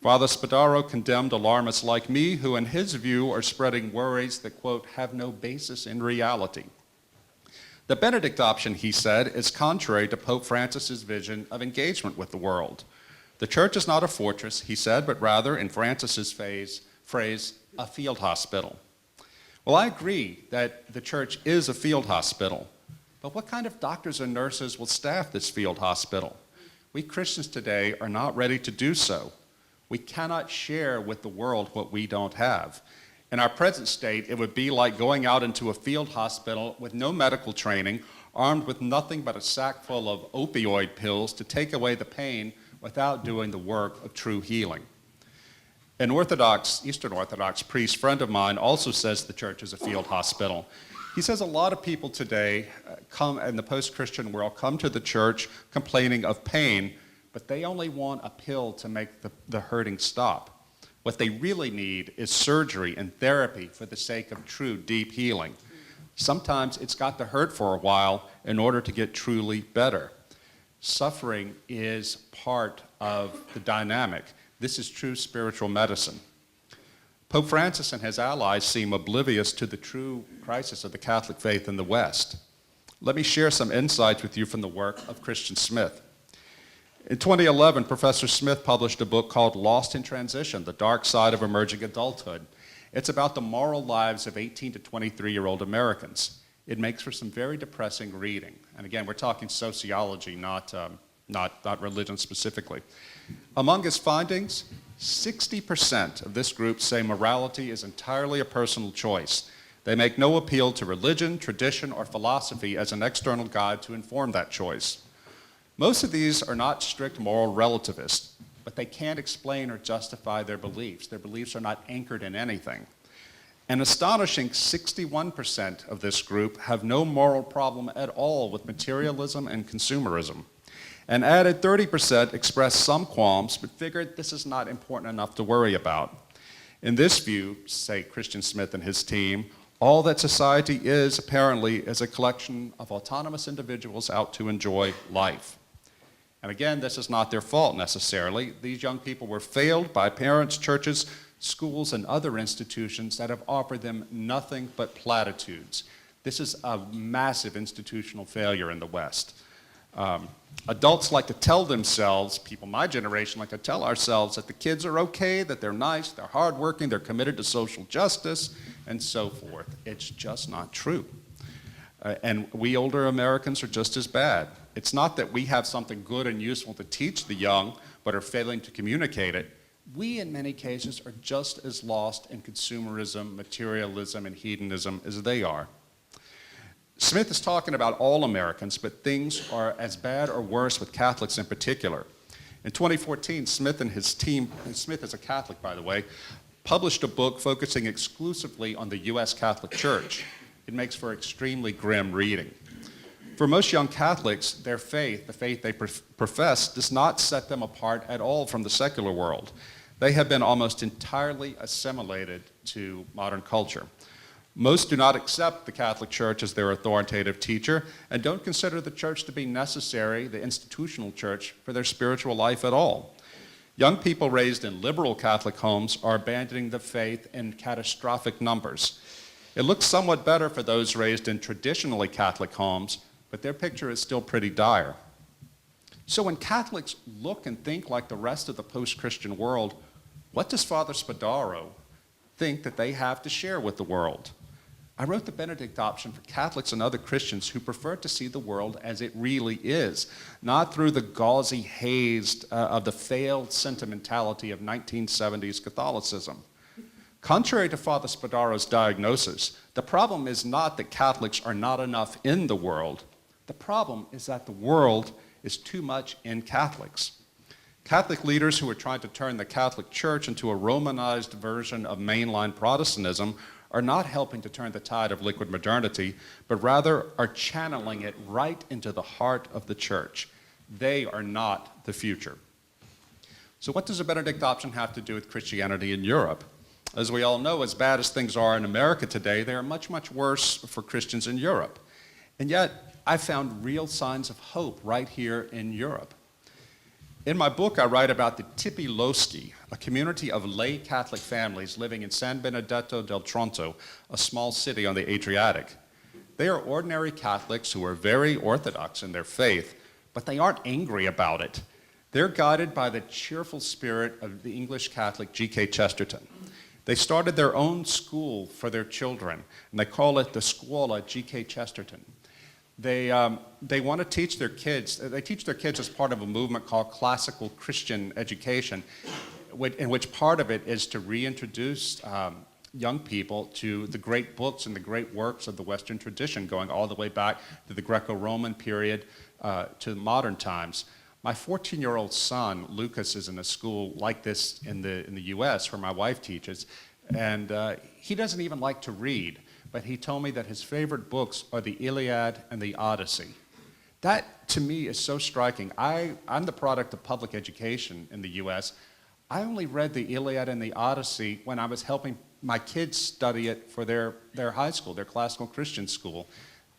Father Spadaro condemned alarmists like me who, in his view, are spreading worries that, quote, have no basis in reality. The Benedict option, he said, is contrary to Pope Francis's vision of engagement with the world. The church is not a fortress, he said, but rather, in Francis's phrase, a field hospital. Well, I agree that the church is a field hospital, but what kind of doctors and nurses will staff this field hospital? We Christians today are not ready to do so. We cannot share with the world what we don't have. In our present state, it would be like going out into a field hospital with no medical training, armed with nothing but a sack full of opioid pills to take away the pain without doing the work of true healing. An Eastern Orthodox priest friend of mine also says the church is a field hospital. He says a lot of people today come in the post-Christian world come to the church complaining of pain, but they only want a pill to make the hurting stop. What they really need is surgery and therapy for the sake of true deep healing. Sometimes it's got to hurt for a while in order to get truly better. Suffering is part of the dynamic. This is true spiritual medicine. Pope Francis and his allies seem oblivious to the true crisis of the Catholic faith in the West. Let me share some insights with you from the work of Christian Smith. In 2011, Professor Smith published a book called Lost in Transition, The Dark Side of Emerging Adulthood. It's about the moral lives of 18 to 23-year-old Americans. It makes for some very depressing reading. And again, we're talking sociology, not religion specifically. Among his findings, 60% of this group say morality is entirely a personal choice. They make no appeal to religion, tradition, or philosophy as an external guide to inform that choice. Most of these are not strict moral relativists, but they can't explain or justify their beliefs. Their beliefs are not anchored in anything. An astonishing 61% of this group have no moral problem at all with materialism and consumerism. An added 30% express some qualms, but figured this is not important enough to worry about. In this view, say Christian Smith and his team, all that society is, apparently, is a collection of autonomous individuals out to enjoy life. And again, this is not their fault necessarily. These young people were failed by parents, churches, schools, and other institutions that have offered them nothing but platitudes. This is a massive institutional failure in the West. Adults like to tell themselves, people my generation like to tell ourselves that the kids are okay, that they're nice, they're hardworking, they're committed to social justice, and so forth. It's just not true. And we older Americans are just as bad. It's not that we have something good and useful to teach the young, but are failing to communicate it. We, in many cases, are just as lost in consumerism, materialism, and hedonism as they are. Smith is talking about all Americans, but things are as bad or worse with Catholics in particular. In 2014, Smith and his team, and Smith is a Catholic, by the way, published a book focusing exclusively on the U.S. Catholic Church. It makes for extremely grim reading. For most young Catholics, their faith, the faith they profess, does not set them apart at all from the secular world. They have been almost entirely assimilated to modern culture. Most do not accept the Catholic Church as their authoritative teacher and don't consider the church to be necessary, the institutional church, for their spiritual life at all. Young people raised in liberal Catholic homes are abandoning the faith in catastrophic numbers. It looks somewhat better for those raised in traditionally Catholic homes, but their picture is still pretty dire. So when Catholics look and think like the rest of the post-Christian world, what does Father Spadaro think that they have to share with the world? I wrote the Benedict option for Catholics and other Christians who prefer to see the world as it really is, not through the gauzy haze of the failed sentimentality of 1970s Catholicism. Contrary to Father Spadaro's diagnosis, the problem is not that Catholics are not enough in the world. The problem is that the world is too much in Catholics. Catholic leaders who are trying to turn the Catholic Church into a Romanized version of mainline Protestantism are not helping to turn the tide of liquid modernity, but rather are channeling it right into the heart of the Church. They are not the future. So what does a Benedict option have to do with Christianity in Europe? As we all know, as bad as things are in America today, they are much, much worse for Christians in Europe. And yet, I found real signs of hope right here in Europe. In my book, I write about the Tipiloschi, a community of lay Catholic families living in San Benedetto del Tronto, a small city on the Adriatic. They are ordinary Catholics who are very orthodox in their faith, but they aren't angry about it. They're guided by the cheerful spirit of the English Catholic G.K. Chesterton. They started their own school for their children, and they call it the Scuola G.K. Chesterton. They want to teach their kids, they teach their kids as part of a movement called classical Christian education, in which part of it is to reintroduce young people to the great books and the great works of the Western tradition, going all the way back to the Greco-Roman period to modern times. My 14-year-old son, Lucas, is in a school like this in the U.S. where my wife teaches, and he doesn't even like to read, but he told me that his favorite books are the Iliad and the Odyssey. That, to me, is so striking. I'm the product of public education in the U.S. I only read the Iliad and the Odyssey when I was helping my kids study it for their high school, their classical Christian school.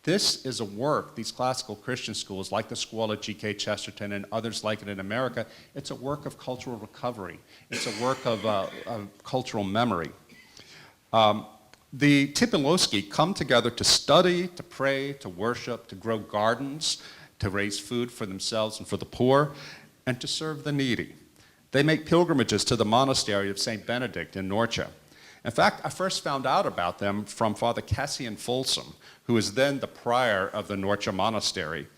This is a work, these classical Christian schools, like the Scuola G.K. Chesterton and others like it in America, it's a work of cultural recovery. It's a work of cultural memory. The Tipiloschi come together to study, to pray, to worship, to grow gardens, to raise food for themselves and for the poor, and to serve the needy. They make pilgrimages to the monastery of St. Benedict in Norcia. In fact, I first found out about them from Father Cassian Folsom, who was then the prior of the Norcia Monastery.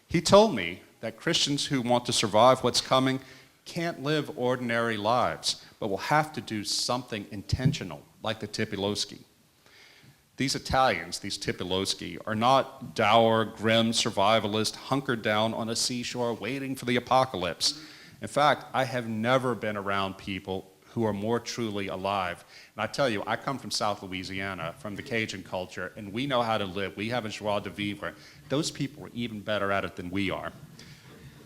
He told me that Christians who want to survive what's coming can't live ordinary lives, but will have to do something intentional, like the Tipiloschi. These Italians, these Tipiloschi, are not dour, grim survivalists hunkered down on a seashore waiting for the apocalypse. In fact, I have never been around people who are more truly alive. And I tell you, I come from South Louisiana, from the Cajun culture, and we know how to live. We have a joie de vivre. Those people are even better at it than we are.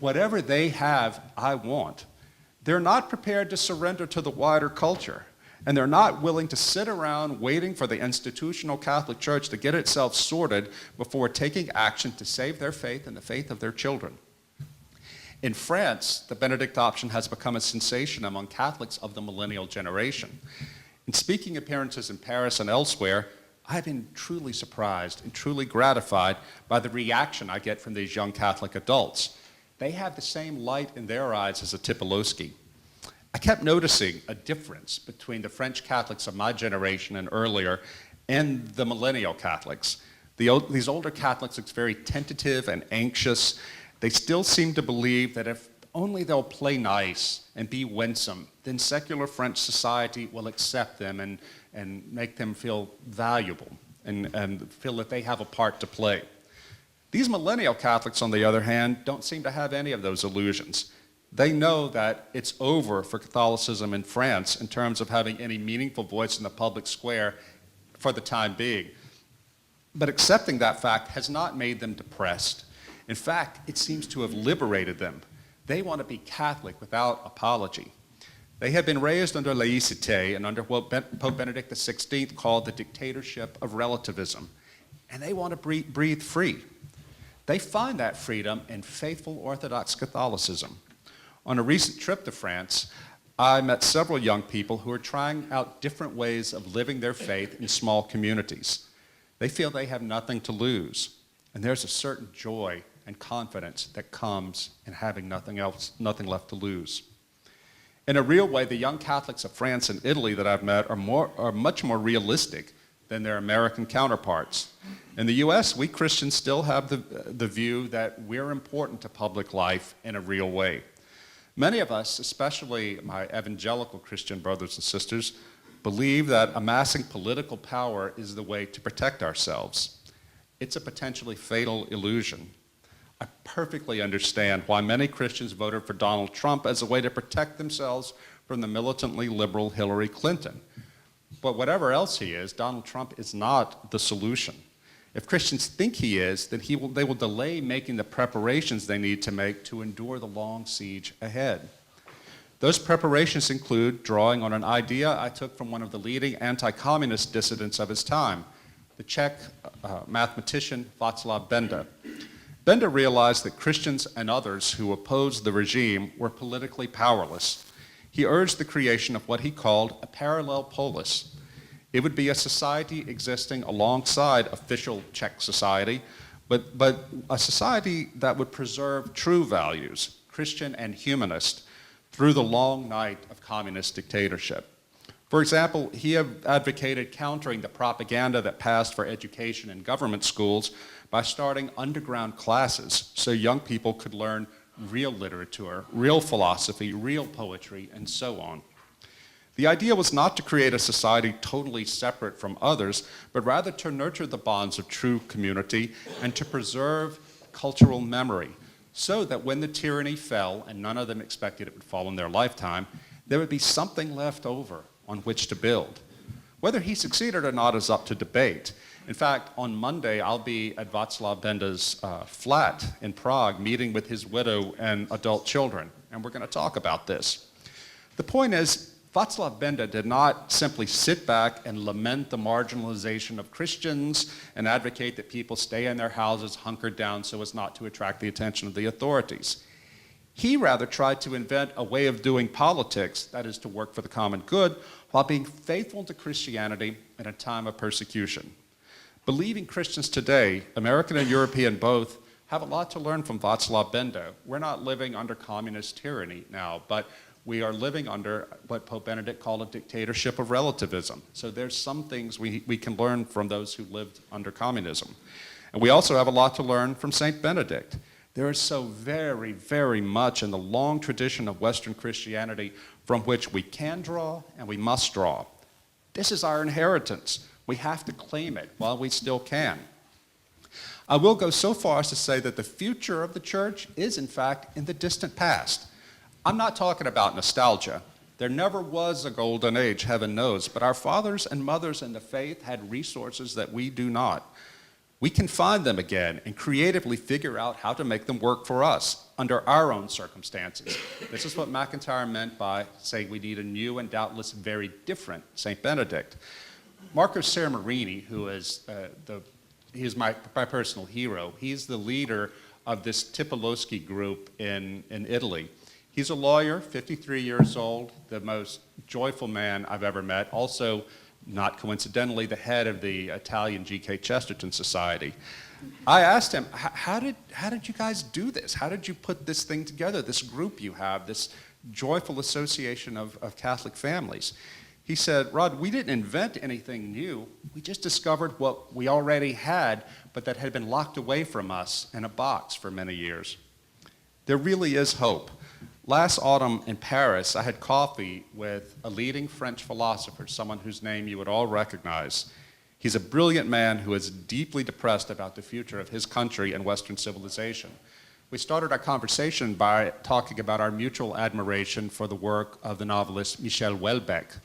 Whatever they have, I want. They're not prepared to surrender to the wider culture. And they're not willing to sit around waiting for the institutional Catholic Church to get itself sorted before taking action to save their faith and the faith of their children. In France, the Benedict option has become a sensation among Catholics of the millennial generation. In speaking appearances in Paris and elsewhere, I've been truly surprised and truly gratified by the reaction I get from these young Catholic adults. They have the same light in their eyes as a Tipiloschi. I kept noticing a difference between the French Catholics of my generation and earlier and the millennial Catholics. These older Catholics look very tentative and anxious. They still seem to believe that if only they'll play nice and be winsome, then secular French society will accept them and make them feel valuable and feel that they have a part to play. These millennial Catholics, on the other hand, don't seem to have any of those illusions. They know that it's over for Catholicism in France in terms of having any meaningful voice in the public square for the time being. But accepting that fact has not made them depressed. In fact, it seems to have liberated them. They want to be Catholic without apology. They have been raised under laicite and under what Pope Benedict XVI called the dictatorship of relativism. And they want to breathe free. They find that freedom in faithful Orthodox Catholicism. On a recent trip to France, I met several young people who are trying out different ways of living their faith in small communities. They feel they have nothing to lose, and there's a certain joy and confidence that comes in having nothing left to lose. In a real way, the young Catholics of France and Italy that I've met are much more realistic than their American counterparts. In the US, we Christians still have the view that we're important to public life in a real way. Many of us, especially my evangelical Christian brothers and sisters, believe that amassing political power is the way to protect ourselves. It's a potentially fatal illusion. I perfectly understand why many Christians voted for Donald Trump as a way to protect themselves from the militantly liberal Hillary Clinton. But whatever else he is, Donald Trump is not the solution. If Christians think he is, then they will delay making the preparations they need to make to endure the long siege ahead. Those preparations include drawing on an idea I took from one of the leading anti-communist dissidents of his time, the Czech mathematician Václav Benda. Benda realized that Christians and others who opposed the regime were politically powerless. He urged the creation of what he called a parallel polis. It would be a society existing alongside official Czech society, but a society that would preserve true values, Christian and humanist, through the long night of communist dictatorship. For example, he advocated countering the propaganda that passed for education in government schools by starting underground classes so young people could learn real literature, real philosophy, real poetry, and so on. The idea was not to create a society totally separate from others, but rather to nurture the bonds of true community and to preserve cultural memory, so that when the tyranny fell, and none of them expected it would fall in their lifetime, there would be something left over on which to build. Whether he succeeded or not is up to debate. In fact, on Monday, I'll be at Václav Benda's flat in Prague, meeting with his widow and adult children, and we're going to talk about this. The point is, Václav Benda did not simply sit back and lament the marginalization of Christians and advocate that people stay in their houses hunkered down so as not to attract the attention of the authorities. He rather tried to invent a way of doing politics, that is to work for the common good, while being faithful to Christianity in a time of persecution. Believing Christians today, American and European both, have a lot to learn from Václav Benda. We're not living under communist tyranny now, but we are living under what Pope Benedict called a dictatorship of relativism. So there's some things we can learn from those who lived under communism. And we also have a lot to learn from St. Benedict. There is so very, very much in the long tradition of Western Christianity from which we can draw and we must draw. This is our inheritance. We have to claim it while we still can. I will go so far as to say that the future of the church is, in fact, in the distant past. I'm not talking about nostalgia. There never was a golden age, heaven knows, but our fathers and mothers in the faith had resources that we do not. We can find them again and creatively figure out how to make them work for us under our own circumstances. This is what MacIntyre meant by saying we need a new and doubtless very different St. Benedict. Marco Sermarini, who is he is my personal hero. He's the leader of this Tipoloschi group in Italy. He's a lawyer, 53 years old, the most joyful man I've ever met, also, not coincidentally, the head of the Italian G.K. Chesterton Society. I asked him, how did you guys do this? How did you put this thing together, this group you have, this joyful association of Catholic families? He said, Rod, we didn't invent anything new. We just discovered what we already had, but that had been locked away from us in a box for many years. There really is hope. Last autumn in Paris, I had coffee with a leading French philosopher, someone whose name you would all recognize. He's a brilliant man who is deeply depressed about the future of his country and Western civilization. We started our conversation by talking about our mutual admiration for the work of the novelist Michel Houellebecq.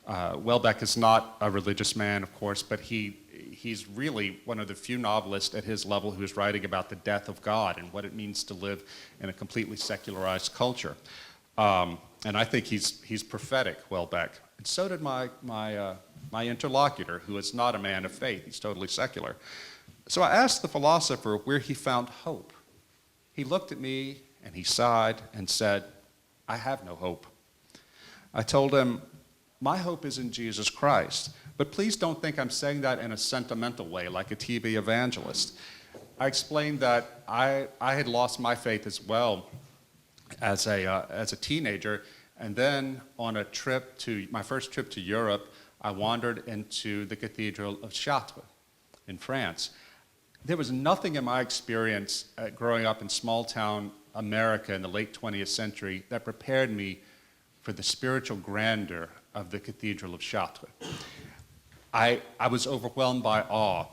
Houellebecq is not a religious man, of course, but he's really one of the few novelists at his level who's writing about the death of God and what it means to live in a completely secularized culture. And I think he's prophetic, Houellebecq. And so did my interlocutor, who is not a man of faith. He's totally secular. So I asked the philosopher where he found hope. He looked at me and he sighed and said, I have no hope. I told him, my hope is in Jesus Christ. But please don't think I'm saying that in a sentimental way, like a TV evangelist. I explained that I had lost my faith as well as a teenager, and then on my first trip to Europe, I wandered into the Cathedral of Chartres in France. There was nothing in my experience growing up in small-town America in the late 20th century that prepared me for the spiritual grandeur of the Cathedral of Chartres. I was overwhelmed by awe.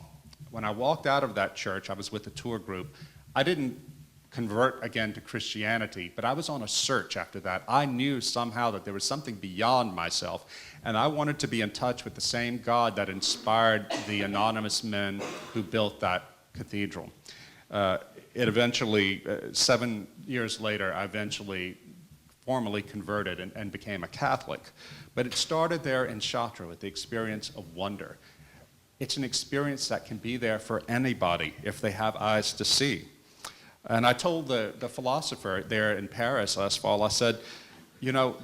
When I walked out of that church, I was with a tour group. I didn't convert again to Christianity, but I was on a search after that. I knew somehow that there was something beyond myself, and I wanted to be in touch with the same God that inspired the anonymous men who built that cathedral. It eventually, 7 years later, I eventually formally converted and became a Catholic. But it started there in Chartres with the experience of wonder. It's an experience that can be there for anybody if they have eyes to see. And I told the philosopher there in Paris last fall, I said, you know,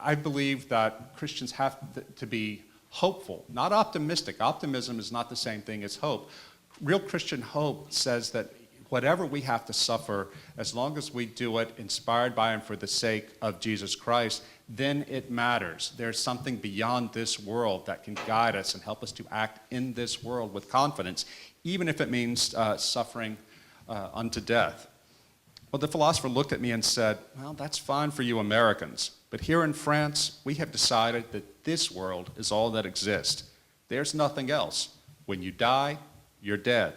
I believe that Christians have to be hopeful, not optimistic. Optimism is not the same thing as hope. Real Christian hope says that whatever we have to suffer, as long as we do it inspired by and for the sake of Jesus Christ, then it matters. There's something beyond this world that can guide us and help us to act in this world with confidence, even if it means suffering unto death. Well, the philosopher looked at me and said, well, that's fine for you Americans, but here in France, we have decided that this world is all that exists. There's nothing else. When you die, you're dead.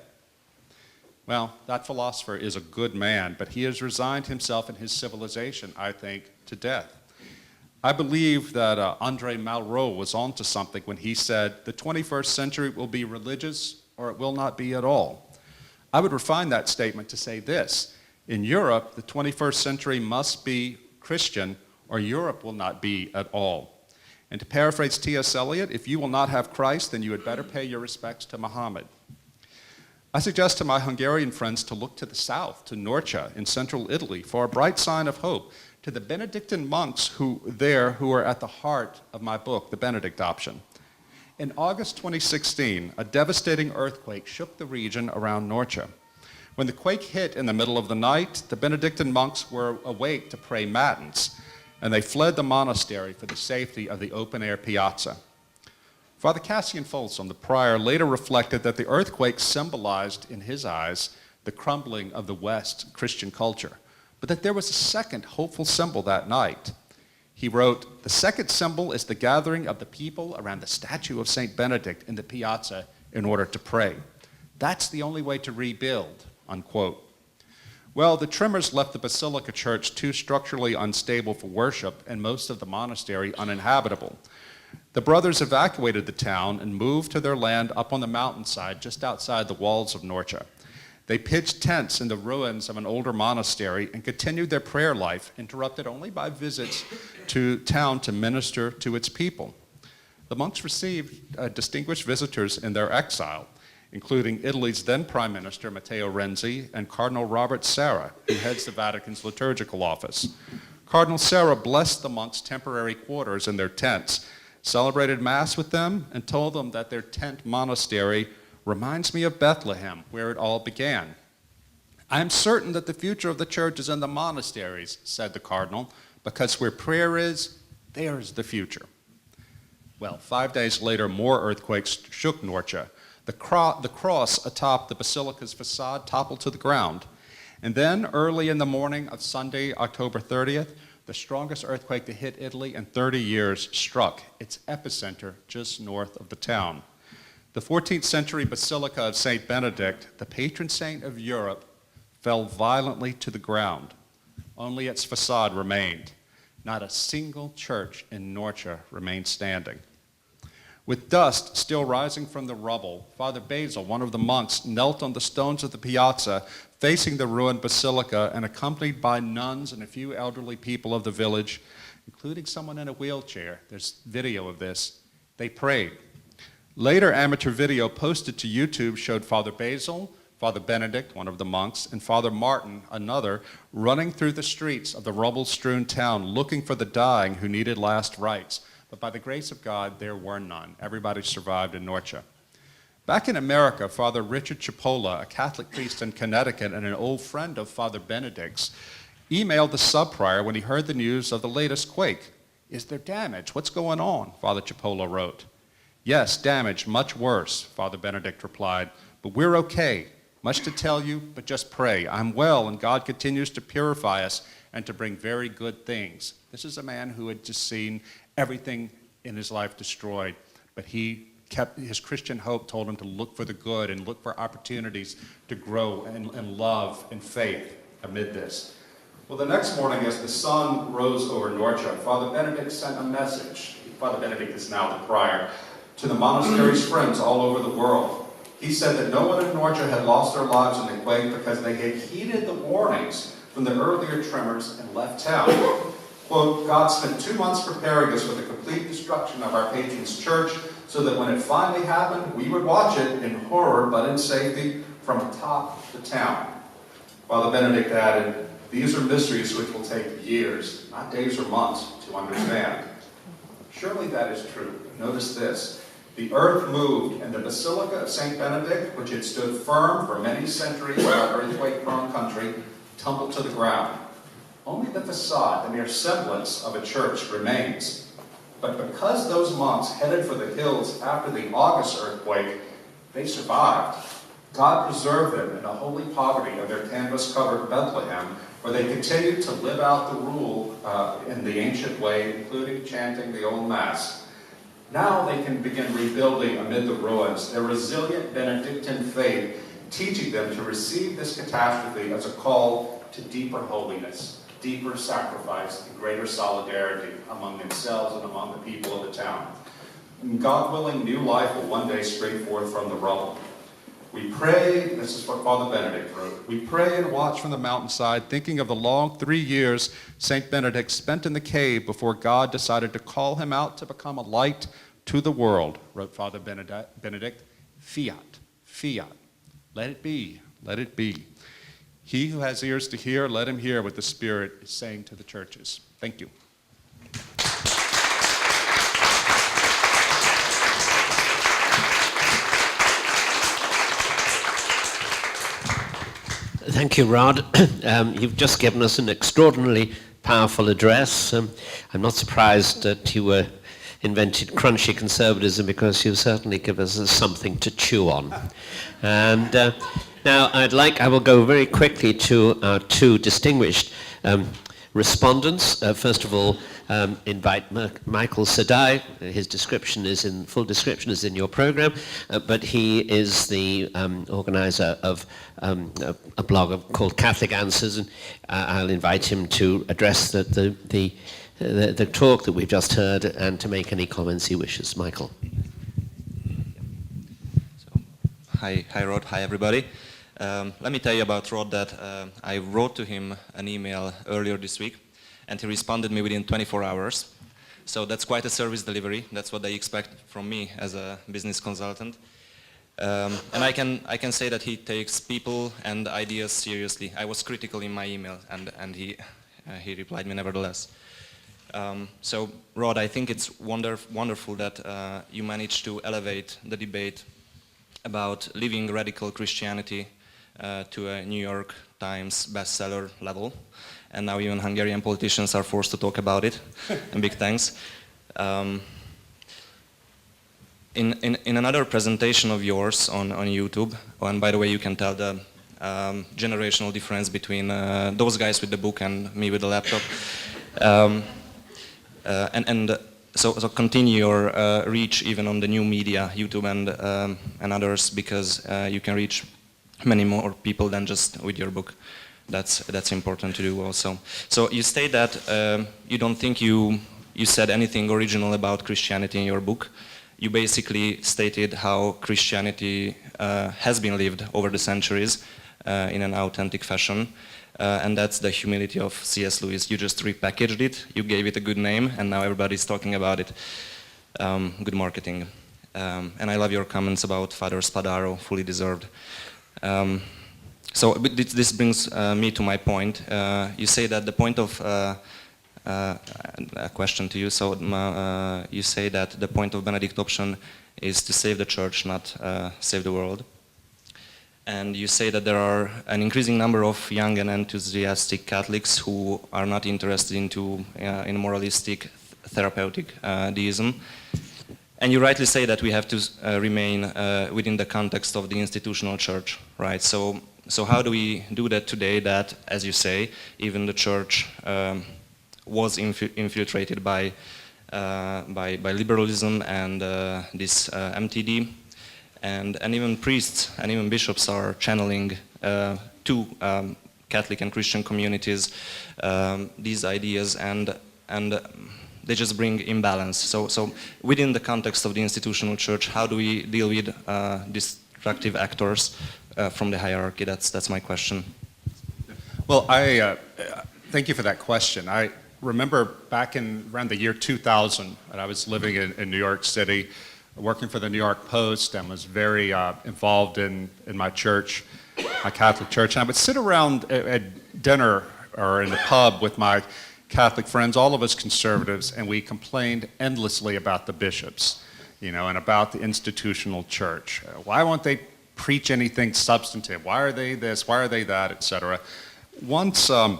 Well, that philosopher is a good man, but he has resigned himself and his civilization, I think, to death. I believe that André Malraux was onto something when he said, the 21st century will be religious or it will not be at all. I would refine that statement to say this. In Europe, the 21st century must be Christian or Europe will not be at all. And to paraphrase T.S. Eliot, if you will not have Christ, then you had better pay your respects to Muhammad. I suggest to my Hungarian friends to look to the south, to Norcia in central Italy, for a bright sign of hope, to the Benedictine monks who are at the heart of my book, The Benedict Option. In August 2016, a devastating earthquake shook the region around Norcia. When the quake hit in the middle of the night, the Benedictine monks were awake to pray matins, and they fled the monastery for the safety of the open-air piazza. Father Cassian Folsom, the prior, later reflected that the earthquake symbolized, in his eyes, the crumbling of the West Christian culture, but that there was a second hopeful symbol that night. He wrote, the second symbol is the gathering of the people around the statue of St. Benedict in the piazza in order to pray. That's the only way to rebuild, unquote. Well, the Tremors left the Basilica Church too structurally unstable for worship and most of the monastery uninhabitable. The brothers evacuated the town and moved to their land up on the mountainside just outside the walls of Norcia. They pitched tents in the ruins of an older monastery and continued their prayer life, interrupted only by visits to town to minister to its people. The monks received distinguished visitors in their exile, including Italy's then Prime Minister Matteo Renzi and Cardinal Robert Sarah, who heads the Vatican's liturgical office. Cardinal Sarah blessed the monks' temporary quarters in their tents, celebrated Mass with them, and told them that their tent monastery reminds me of Bethlehem, where it all began. I am certain that the future of the church is in the monasteries, said the cardinal, because where prayer is, there is the future. Well, 5 days later, more earthquakes shook Norcia. The cross atop the basilica's facade toppled to the ground. And then, early in the morning of Sunday, October 30th, the strongest earthquake to hit Italy in 30 years struck its epicenter just north of the town. The 14th century Basilica of St. Benedict, the patron saint of Europe, fell violently to the ground. Only its facade remained. Not a single church in Norcia remained standing. With dust still rising from the rubble, Father Basil, one of the monks, knelt on the stones of the piazza, facing the ruined basilica and accompanied by nuns and a few elderly people of the village, including someone in a wheelchair. There's video of this. They prayed. Later amateur video posted to YouTube showed Father Basil, Father Benedict, one of the monks, and Father Martin, another, running through the streets of the rubble-strewn town looking for the dying who needed last rites. But by the grace of God, there were none. Everybody survived in Norcia. Back in America, Father Richard Cipolla, a Catholic priest in Connecticut and an old friend of Father Benedict's, emailed the sub-prior when he heard the news of the latest quake. Is there damage? What's going on? Father Cipolla wrote. Yes, damage, much worse, Father Benedict replied, but we're okay. Much to tell you, but just pray. I'm well, and God continues to purify us and to bring very good things. This is a man who had just seen everything in his life destroyed, but he kept his Christian hope, told him to look for the good and look for opportunities to grow in love and faith amid this. Well, the next morning, as the sun rose over Norcia, Father Benedict sent a message. Father Benedict is now the prior, to the monastery's friends all over the world. He said that no one in Norcia had lost their lives in the quake because they had heeded the warnings from the earlier tremors and left town. Quote, God spent 2 months preparing us for the complete destruction of our patron's church so that when it finally happened, we would watch it in horror but in safety from atop the town. Father Benedict added, "These are mysteries which will take years, not days or months, to understand." Surely that is true. Notice this. The earth moved, and the Basilica of St. Benedict, which had stood firm for many centuries in our earthquake-prone country, tumbled to the ground. Only the facade, the mere semblance of a church, remains. But because those monks headed for the hills after the August earthquake, they survived. God preserved them in the holy poverty of their canvas-covered Bethlehem, where they continued to live out the rule in the ancient way, including chanting the Old Mass. Now they can begin rebuilding amid the ruins, their resilient Benedictine faith teaching them to receive this catastrophe as a call to deeper holiness, deeper sacrifice, and greater solidarity among themselves and among the people of the town. And God willing, new life will one day spring forth from the rubble. We pray, this is what Father Benedict wrote, we pray and watch from the mountainside, thinking of the long 3 years St. Benedict spent in the cave before God decided to call him out to become a light to the world, wrote Father Benedict. Fiat, fiat, let it be, let it be. He who has ears to hear, let him hear what the Spirit is saying to the churches. Thank you. Thank you, Rod. You've just given us an extraordinarily powerful address. I'm not surprised that you invented crunchy conservatism, because you certainly give us something to chew on. And now I will go very quickly to our two distinguished respondents. First of all, invite Michael Sadai. His full description is in your program, but he is the organizer of a blog called Catholic Answers, and I'll invite him to address the talk that we've just heard and to make any comments he wishes. Michael. Hi Rod, hi everybody. Let me tell you about Rod that I wrote to him an email earlier this week, and he responded me within 24 hours. So that's quite a service delivery. That's what they expect from me as a business consultant. And I can say that he takes people and ideas seriously. I was critical in my email, and he replied me nevertheless. So Rod, I think it's wonderful that you managed to elevate the debate about living radical Christianity to a New York Times bestseller level, and now even Hungarian politicians are forced to talk about it, and big thanks. In another presentation of yours on YouTube, and by the way, you can tell the generational difference between those guys with the book and me with the laptop. So continue your reach even on the new media, YouTube and others, because you can reach many more people than just with your book. That's important to do also. So you state that you don't think you said anything original about Christianity in your book. You basically stated how Christianity has been lived over the centuries in an authentic fashion. And that's the humility of C.S. Lewis. You just repackaged it, you gave it a good name, and now everybody's talking about it. Good marketing. And I love your comments about Father Spadaro, fully deserved. So this brings me to my point. You say that the point of, a question to you, so you say that the point of Benedict option is to save the church, not save the world. And you say that there are an increasing number of young and enthusiastic Catholics who are not interested in moralistic, therapeutic deism. And you rightly say that we have to remain within the context of the institutional church, right? So how do we do that today that, as you say, even the church was infiltrated by liberalism and this MTD? And even priests and even bishops are channeling to Catholic and Christian communities these ideas, and they just bring imbalance. So within the context of the institutional church, how do we deal with destructive actors from the hierarchy? That's my question. Well, thank you for that question. I remember back around the year 2000, and I was living in New York City, working for the New York Post, and was very involved in my church. my Catholic church, and I would sit around at dinner or in the pub with my Catholic friends, all of us conservatives, and we complained endlessly about the bishops, and about the institutional church. Why won't they preach anything substantive? Why are they this? Why are they that, etc.? Once a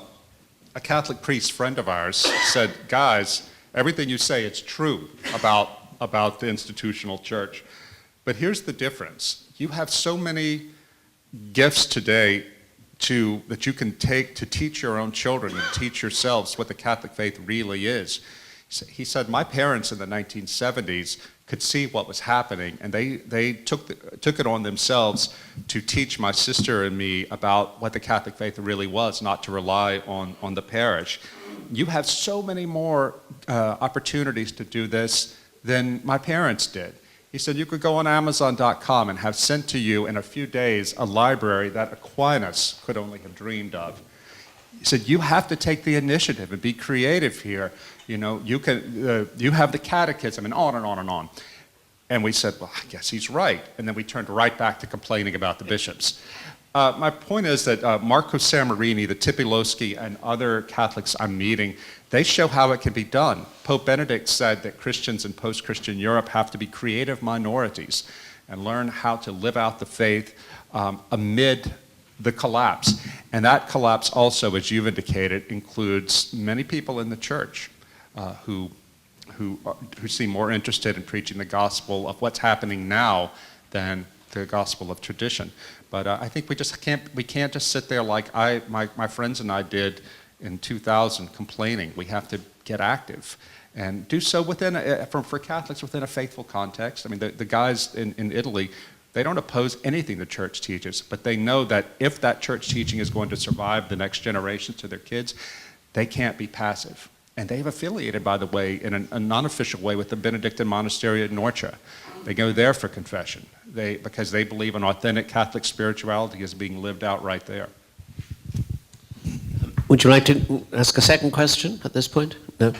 Catholic priest friend of ours said, guys, everything you say is true about the institutional church. But here's the difference. You have so many gifts today that you can take to teach your own children and teach yourselves what the Catholic faith really is. He said, my parents in the 1970s could see what was happening, and they took it on themselves to teach my sister and me about what the Catholic faith really was, not to rely on the parish. You have so many more opportunities to do this than my parents did. He said you could go on Amazon.com and have sent to you in a few days a library that Aquinas could only have dreamed of. He said you have to take the initiative and be creative here. You have the catechism and on and on and on. And we said, well, I guess he's right. And then we turned right back to complaining about the bishops. My point is that Marco Samarini, the Tipilowski, and other Catholics I'm meeting, they show how it can be done. Pope Benedict said that Christians in post-Christian Europe have to be creative minorities and learn how to live out the faith amid the collapse. And that collapse also, as you've indicated, includes many people in the church who seem more interested in preaching the gospel of what's happening now than the gospel of tradition. But I think we can't just sit there like my friends and I did in 2000 complaining. We have to get active and do so for Catholics within a faithful context. I mean, the guys in Italy, they don't oppose anything the church teaches, but they know that if that church teaching is going to survive the next generation to their kids, they can't be passive. And they've affiliated, by the way, in a non-official way with the Benedictine monastery at Norcia. They go there for confession because they believe an authentic Catholic spirituality is being lived out right there. Would you like to ask a second question at this point? No?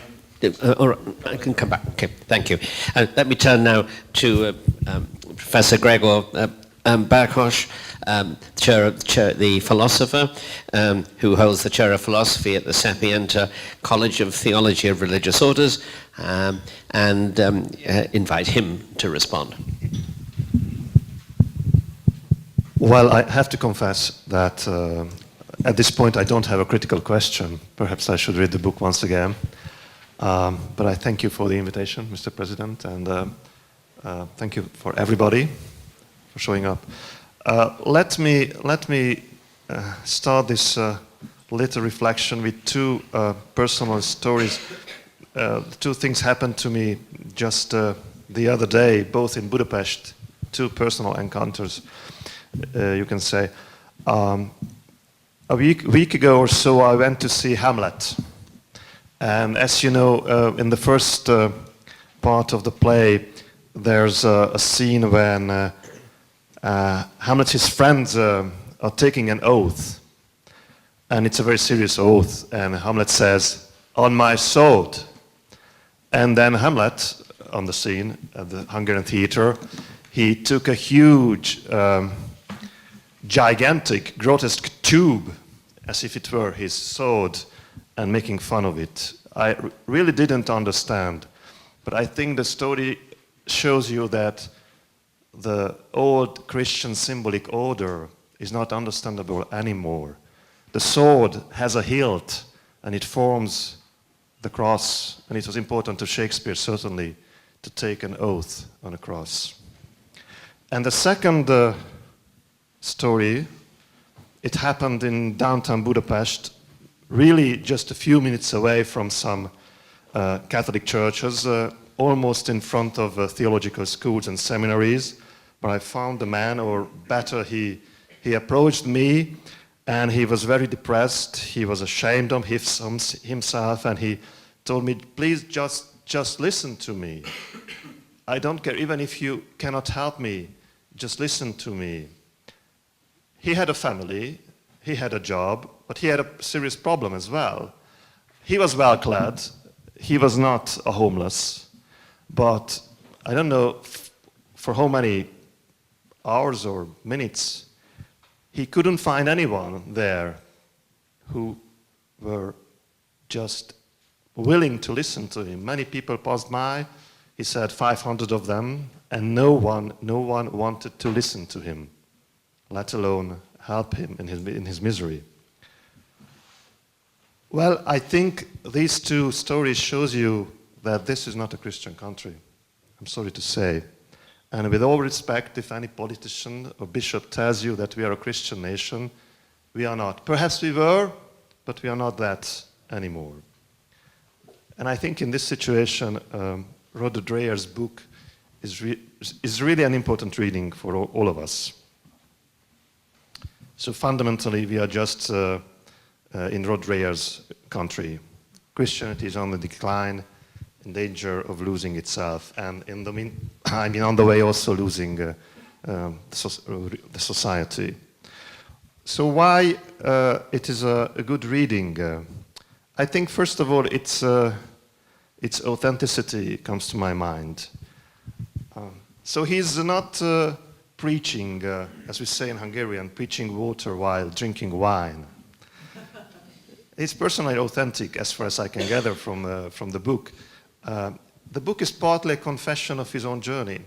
All right, I can come back. Okay, thank you. Let me turn now to Professor Gregor Barkosz, the philosopher, who holds the chair of philosophy at the Sapienza College of Theology of Religious Orders, and invite him to respond. Well, I have to confess that at this point I don't have a critical question. Perhaps I should read the book once again. But I thank you for the invitation, Mr. President, and thank you for everybody for showing up. Let me start this little reflection with two personal stories. Two things happened to me just the other day, both in Budapest. Two personal encounters, you can say. A week ago or so, I went to see Hamlet. And as you know, in the first part of the play, there's a scene when Hamlet, his friends are taking an oath. And it's a very serious oath. And Hamlet says, "On my sword." And then Hamlet, on the scene at the Hungarian theater, he took a huge, gigantic, grotesque tube, as if it were his sword, and making fun of it. I really didn't understand, but I think the story shows you that the old Christian symbolic order is not understandable anymore. The sword has a hilt, and it forms the cross, and it was important to Shakespeare, certainly, to take an oath on a cross. And the second story, it happened in downtown Budapest, really just a few minutes away from some Catholic churches, almost in front of theological schools and seminaries. But I found a man, or better, he approached me, and he was very depressed. He was ashamed of himself, and he told me, "Please just listen to me. I don't care, even if you cannot help me, just listen to me." He had a family, he had a job, but he had a serious problem as well. He was well clad, he was not a homeless, but I don't know for how many hours or minutes he couldn't find anyone there who were just willing to listen to him. Many people passed by, he said 500 of them, and no one wanted to listen to him, let alone help him in his misery. Well, I think these two stories shows you that this is not a Christian country. I'm sorry to say. And with all respect, if any politician or bishop tells you that we are a Christian nation, we are not. Perhaps we were, but we are not that anymore. And I think in this situation, Rod Dreher's book is really an important reading for all of us. So fundamentally, we are just in Rod Dreher's country. Christianity is on the decline, in danger of losing itself, and on the way also losing the society. So why it is a good reading? I think first of all its authenticity comes to my mind. So he's not preaching, as we say in Hungarian, preaching water while drinking wine. It's personally authentic as far as I can gather from the book. The book is partly a confession of his own journey.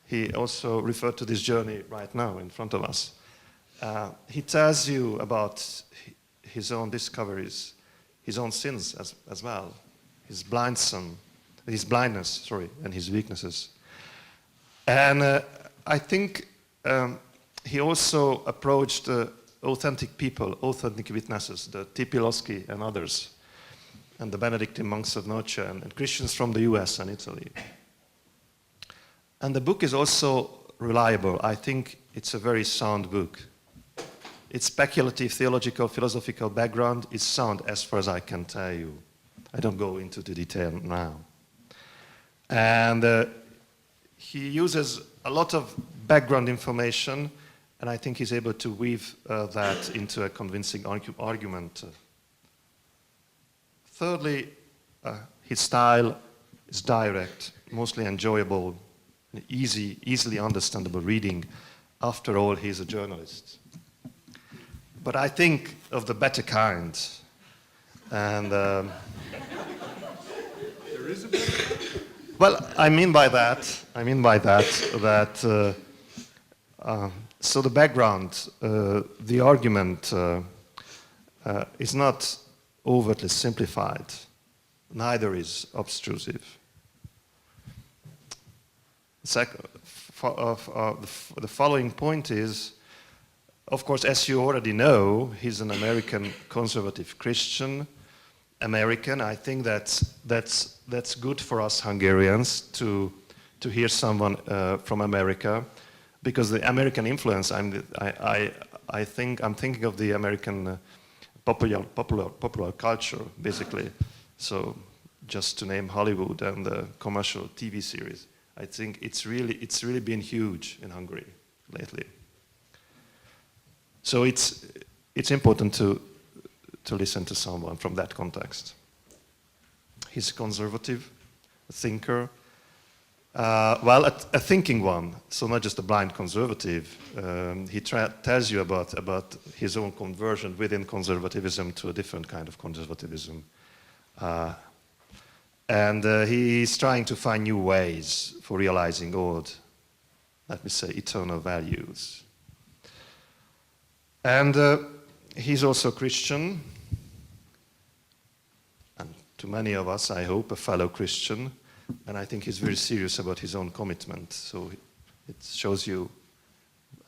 He also referred to this journey right now in front of us. He tells you about his own discoveries, his own sins as well, his blindness, and his weaknesses. And I think he also approached authentic people, authentic witnesses, the Tipilowski and others, and the Benedictine monks of Noce, and Christians from the US and Italy. And the book is also reliable. I think it's a very sound book. Its speculative, theological, philosophical background is sound as far as I can tell you. I don't go into the detail now. And he uses a lot of background information, and I think he's able to weave that into a convincing argument. Thirdly, his style is direct, mostly enjoyable, easily understandable reading. After all, he's a journalist. But I think of the better kind. And there is a better kind? Well, I mean by that so the background, the argument is not overtly simplified, neither is obtrusive. The following point is, of course, as you already know, he's an American conservative Christian. American, I think that's good for us Hungarians to hear someone from America, because the American influence. I'm thinking of the American popular culture, basically. So, just to name Hollywood and the commercial TV series, I think it's really been huge in Hungary lately. So it's important to listen to someone from that context. He's a conservative, a thinker, a thinking one, so not just a blind conservative. He tells you about his own conversion within conservatism to a different kind of conservatism. And he's trying to find new ways for realizing old, let me say, eternal values. And he's also Christian, and to many of us, I hope, a fellow Christian, and I think he's very serious about his own commitment, so it shows you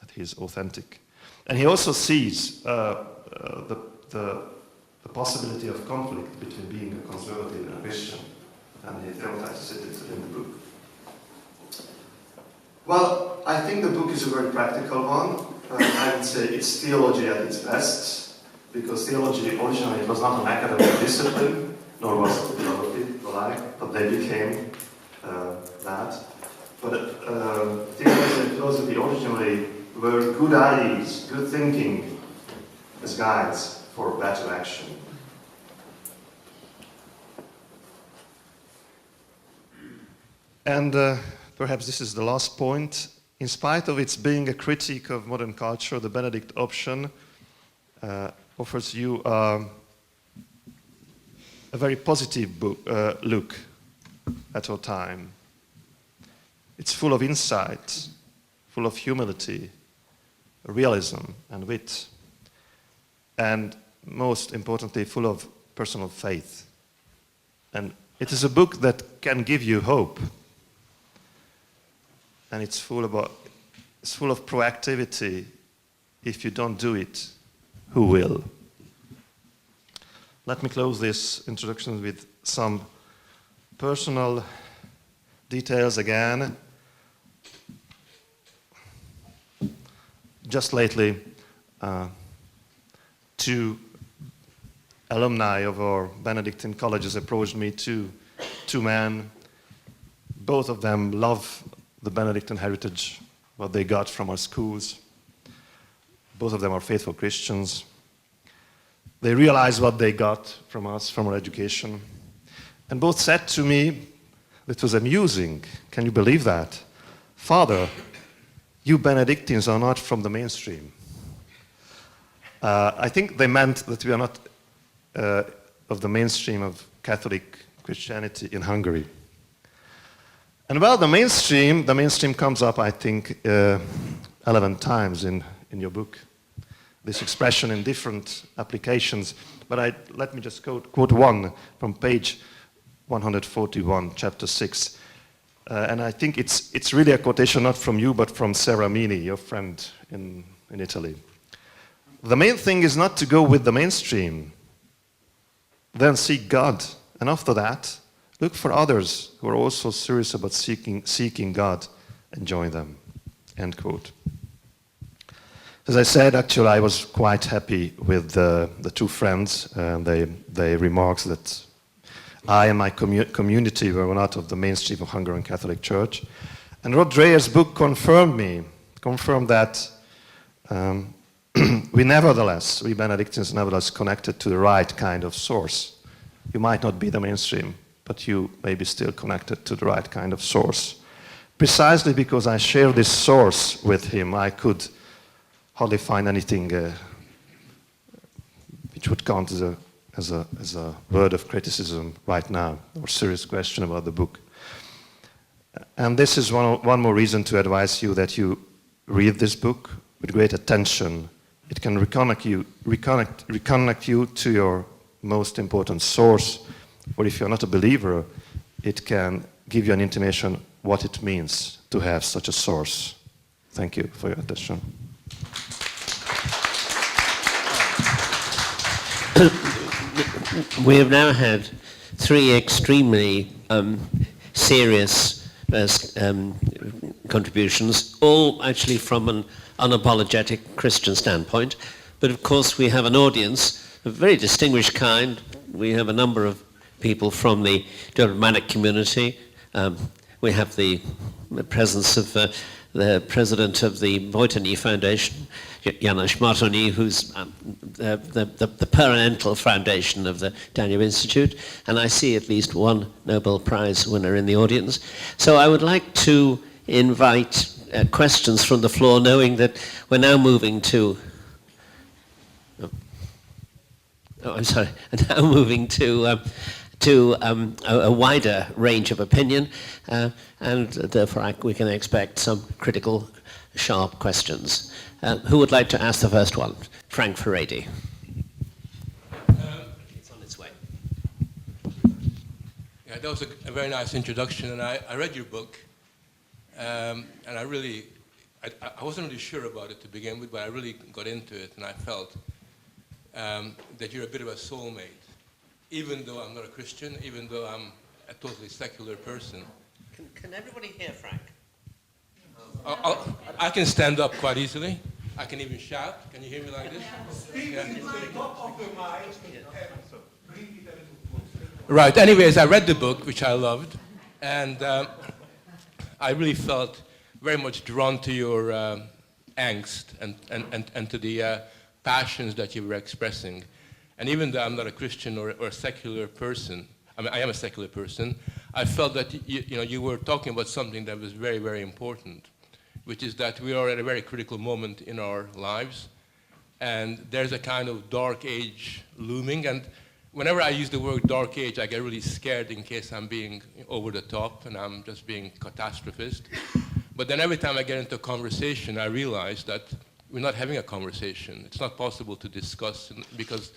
that he's authentic. And he also sees the possibility of conflict between being a conservative and a Christian, and he thematizes it in the book. Well, I think the book is a very practical one. I would say it's theology at its best, because theology originally was not an academic discipline, nor was it philosophy, but they became that. But theology and philosophy originally were good ideas, good thinking as guides for better action. And perhaps this is the last point. in spite of its being a critique of modern culture, the Benedict option offers you a very positive look at our time. It's full of insight, full of humility, realism and wit, and most importantly, full of personal faith. And it is a book that can give you hope. And it's full of proactivity. If you don't do it, who will? Let me close this introduction with some personal details again. Just lately, two alumni of our Benedictine colleges approached me, two men. Both of them love the Benedictine heritage, what they got from our schools. Both of them are faithful Christians. They realize what they got from us, from our education. And both said to me, it was amusing, can you believe that? Father, you Benedictines are not from the mainstream. I think they meant that we are not of the mainstream of Catholic Christianity in Hungary. And well, the mainstream comes up, I think, 11 times in your book. This expression in different applications. But let me just quote one from page 141, chapter 6. And I think it's really a quotation not from you, but from Sarah Mini, your friend in Italy. The main thing is not to go with the mainstream. Then seek God. And after that, look for others who are also serious about seeking God and join them. End quote. As I said, actually, I was quite happy with the two friends and their remarks that I and my community were not of the mainstream of Hungarian Catholic Church. And Rod Dreher's book confirmed that we Benedictines nevertheless connected to the right kind of source. You might not be the mainstream, but you may be still connected to the right kind of source. Precisely because I share this source with him, I could hardly find anything which would count as a word of criticism right now, or serious question about the book. And this is one more reason to advise you that you read this book with great attention. It can reconnect you to your most important source, or if you're not a believer, it can give you an intimation what it means to have such a source. Thank you for your attention. We have now had three extremely serious contributions, all actually from an unapologetic Christian standpoint. But of course we have an audience, a very distinguished kind. We have a number of people from the Germanic community. We have the presence of the president of the Modernity Foundation, Janusz Martoni, who's the parental foundation of the Danube Institute, and I see at least one Nobel Prize winner in the audience. So I would like to invite questions from the floor, knowing that we're now moving to a wider range of opinion, and therefore we can expect some critical, sharp questions. Who would like to ask the first one? Frank Ferredi. It's on its way. Yeah, that was a very nice introduction, and I read your book, and I wasn't really sure about it to begin with, but I really got into it, and I felt that you're a bit of a soulmate. Even though I'm not a Christian, even though I'm a totally secular person. Can everybody hear Frank? I can stand up quite easily. I can even shout. Can you hear me like this? Yeah. Right, anyways, I read the book, which I loved, and I really felt very much drawn to your angst and to the passions that you were expressing. And even though I'm not a Christian or a secular person, I mean, I am a secular person, I felt that you were talking about something that was very, very important. which is that we are at a very critical moment in our lives, and there's a kind of dark age looming. And whenever I use the word dark age, I get really scared in case I'm being over the top and I'm just being catastrophist. But then every time I get into a conversation, I realize that we're not having a conversation. It's not possible to discuss because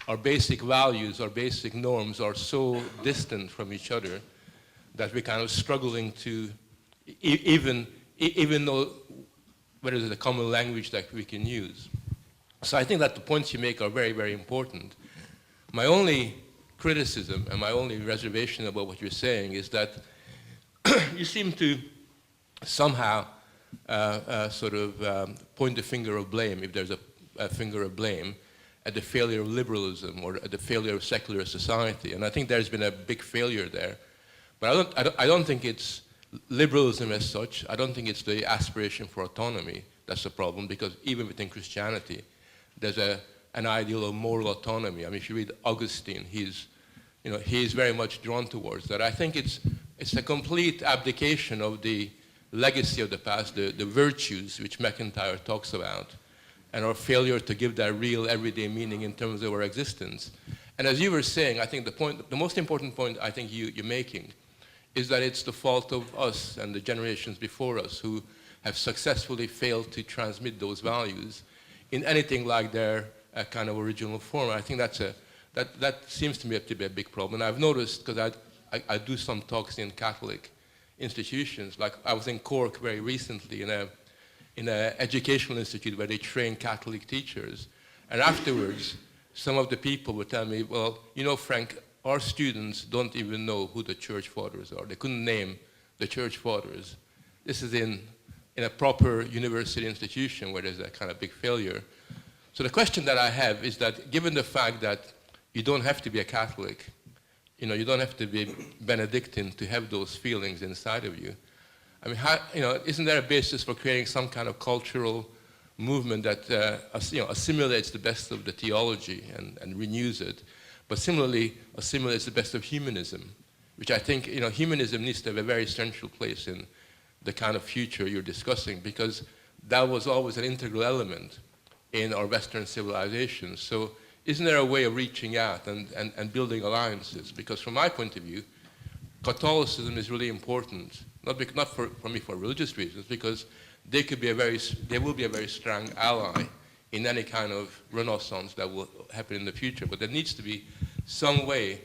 our basic values, our basic norms are so distant from each other that we're kind of struggling to even know whether there's a common language that we can use. So I think that the points you make are very, very important. My only criticism and my only reservation about what you're saying is that you seem to somehow point the finger of blame, if there's a finger of blame, at the failure of liberalism or at the failure of secular society. And I think there's been a big failure there. But I don't think it's liberalism as such. I don't think it's the aspiration for autonomy that's the problem, because even within Christianity, there's an ideal of moral autonomy. I mean, if you read Augustine, he's very much drawn towards that. I think it's a complete abdication of the legacy of the past, the virtues which MacIntyre talks about, and our failure to give that real everyday meaning in terms of our existence. And as you were saying, I think the most important point I think you're making is that it's the fault of us and the generations before us who have successfully failed to transmit those values in anything like their kind of original form. I think that seems to me to be a big problem. And I've noticed, because I do some talks in Catholic institutions, like I was in Cork very recently in an educational institute where they train Catholic teachers. And afterwards, some of the people would tell me, well, you know, Frank, our students don't even know who the church fathers are. They couldn't name the church fathers. This is in a proper university institution where there's a kind of big failure. So the question that I have is that, given the fact that you don't have to be a Catholic, you don't have to be Benedictine to have those feelings inside of you. I mean, isn't there a basis for creating some kind of cultural movement that assimilates the best of the theology and renews it, but similarly assimilates the best of humanism, which I think, humanism needs to have a very central place in the kind of future you're discussing, because that was always an integral element in our Western civilization. So isn't there a way of reaching out and building alliances? Because from my point of view, Catholicism is really important, not for me for religious reasons, because they will be a very strong ally in any kind of renaissance that will happen in the future. But there needs to be some way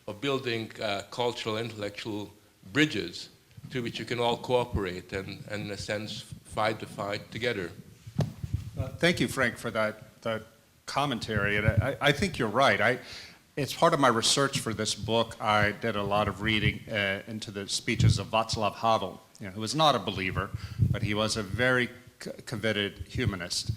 of building cultural, intellectual bridges through which you can all cooperate and in a sense, fight the fight together. Thank you, Frank, for that commentary. And I think you're right. It's part of my research for this book. I did a lot of reading into the speeches of Václav Havel, who was not a believer, but he was a very committed humanist.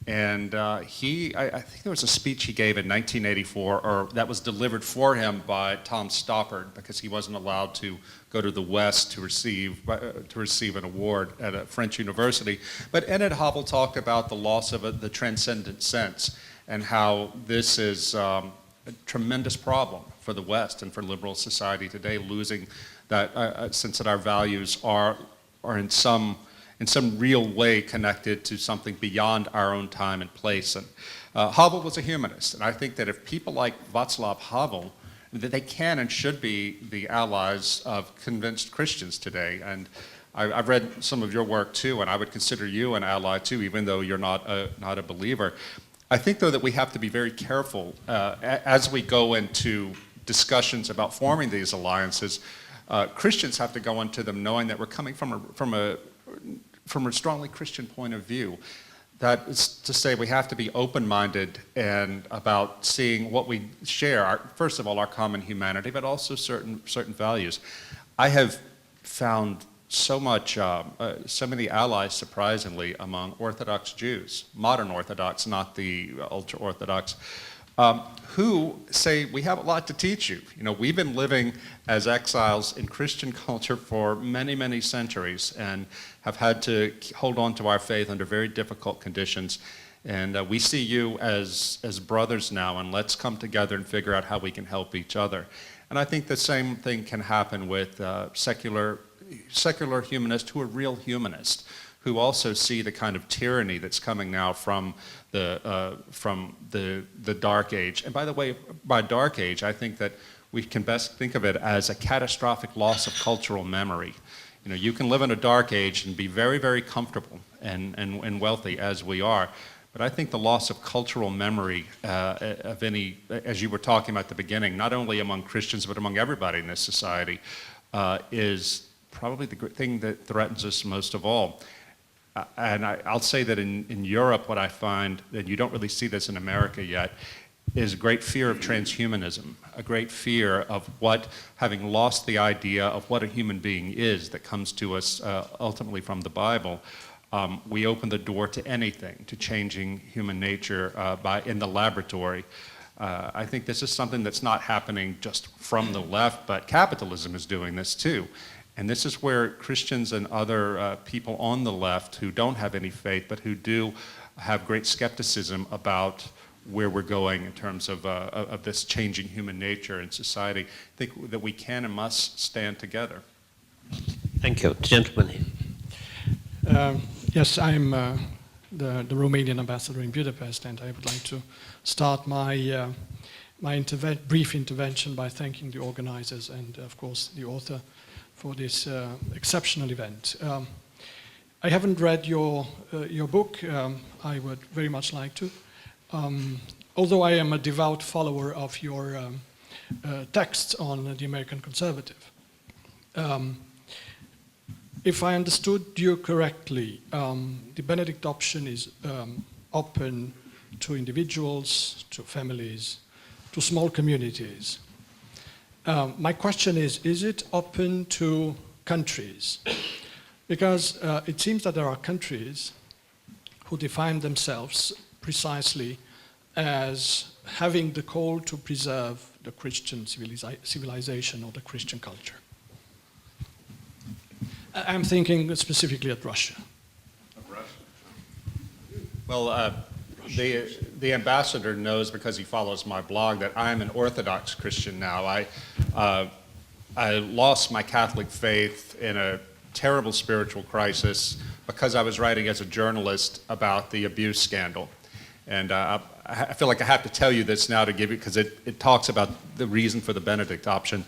And I think there was a speech he gave in 1984, or that was delivered for him by Tom Stoppard, because he wasn't allowed to go to the West to receive an award at a French university. But in it, Havel talked about the loss of the transcendent sense and how this is a tremendous problem for the West and for liberal society today, losing that sense that our values are in some real way connected to something beyond our own time and place. And Havel was a humanist, and I think that if people like Václav Havel, that they can and should be the allies of convinced Christians today. And I've read some of your work too, and I would consider you an ally too, even though you're not a believer. I think, though, that we have to be very careful as we go into discussions about forming these alliances. Christians have to go into them knowing that we're coming from a strongly Christian point of view. That is to say, we have to be open-minded and about seeing what we share. First of all, our common humanity, but also certain values. I have found so many allies, surprisingly, among Orthodox Jews, modern Orthodox, not the ultra-Orthodox, who say, we have a lot to teach you. We've been living as exiles in Christian culture for many, many centuries and have had to hold on to our faith under very difficult conditions. And we see you as brothers now, and let's come together and figure out how we can help each other. And I think the same thing can happen with secular humanists who are real humanists, who also see the kind of tyranny that's coming now from the Dark Age. And by the way, by Dark Age, I think that we can best think of it as a catastrophic loss of cultural memory. You know, you can live in a Dark Age and be very, very comfortable and wealthy as we are. But I think the loss of cultural memory of any, as you were talking about at the beginning, not only among Christians but among everybody in this society, is probably the thing that threatens us most of all. And I'll say that in Europe, what I find, and you don't really see this in America yet, is a great fear of transhumanism, a great fear of what, having lost the idea of what a human being is that comes to us ultimately from the Bible, we open the door to anything, to changing human nature in the laboratory. I think this is something that's not happening just from the left, but capitalism is doing this too. And this is where Christians and other people on the left who don't have any faith, but who do have great skepticism about where we're going in terms of this changing human nature and society, think that we can and must stand together. Thank you. The gentleman here. Yes, I'm the Romanian ambassador in Budapest, and I would like to start my brief intervention by thanking the organizers and, of course, the author for this exceptional event. I haven't read your book. I would very much like to. Although I am a devout follower of your texts on the American conservative. If I understood you correctly, the Benedict option is open to individuals, to families, to small communities. My question is it open to countries? Because it seems that there are countries who define themselves precisely as having the call to preserve the Christian civilization or the Christian culture. I'm thinking specifically at Russia. Well, the ambassador knows, because he follows my blog, that I'm an Orthodox Christian now. I lost my Catholic faith in a terrible spiritual crisis because I was writing as a journalist about the abuse scandal. And I feel like I have to tell you this now to give you, because it talks about the reason for the Benedict option.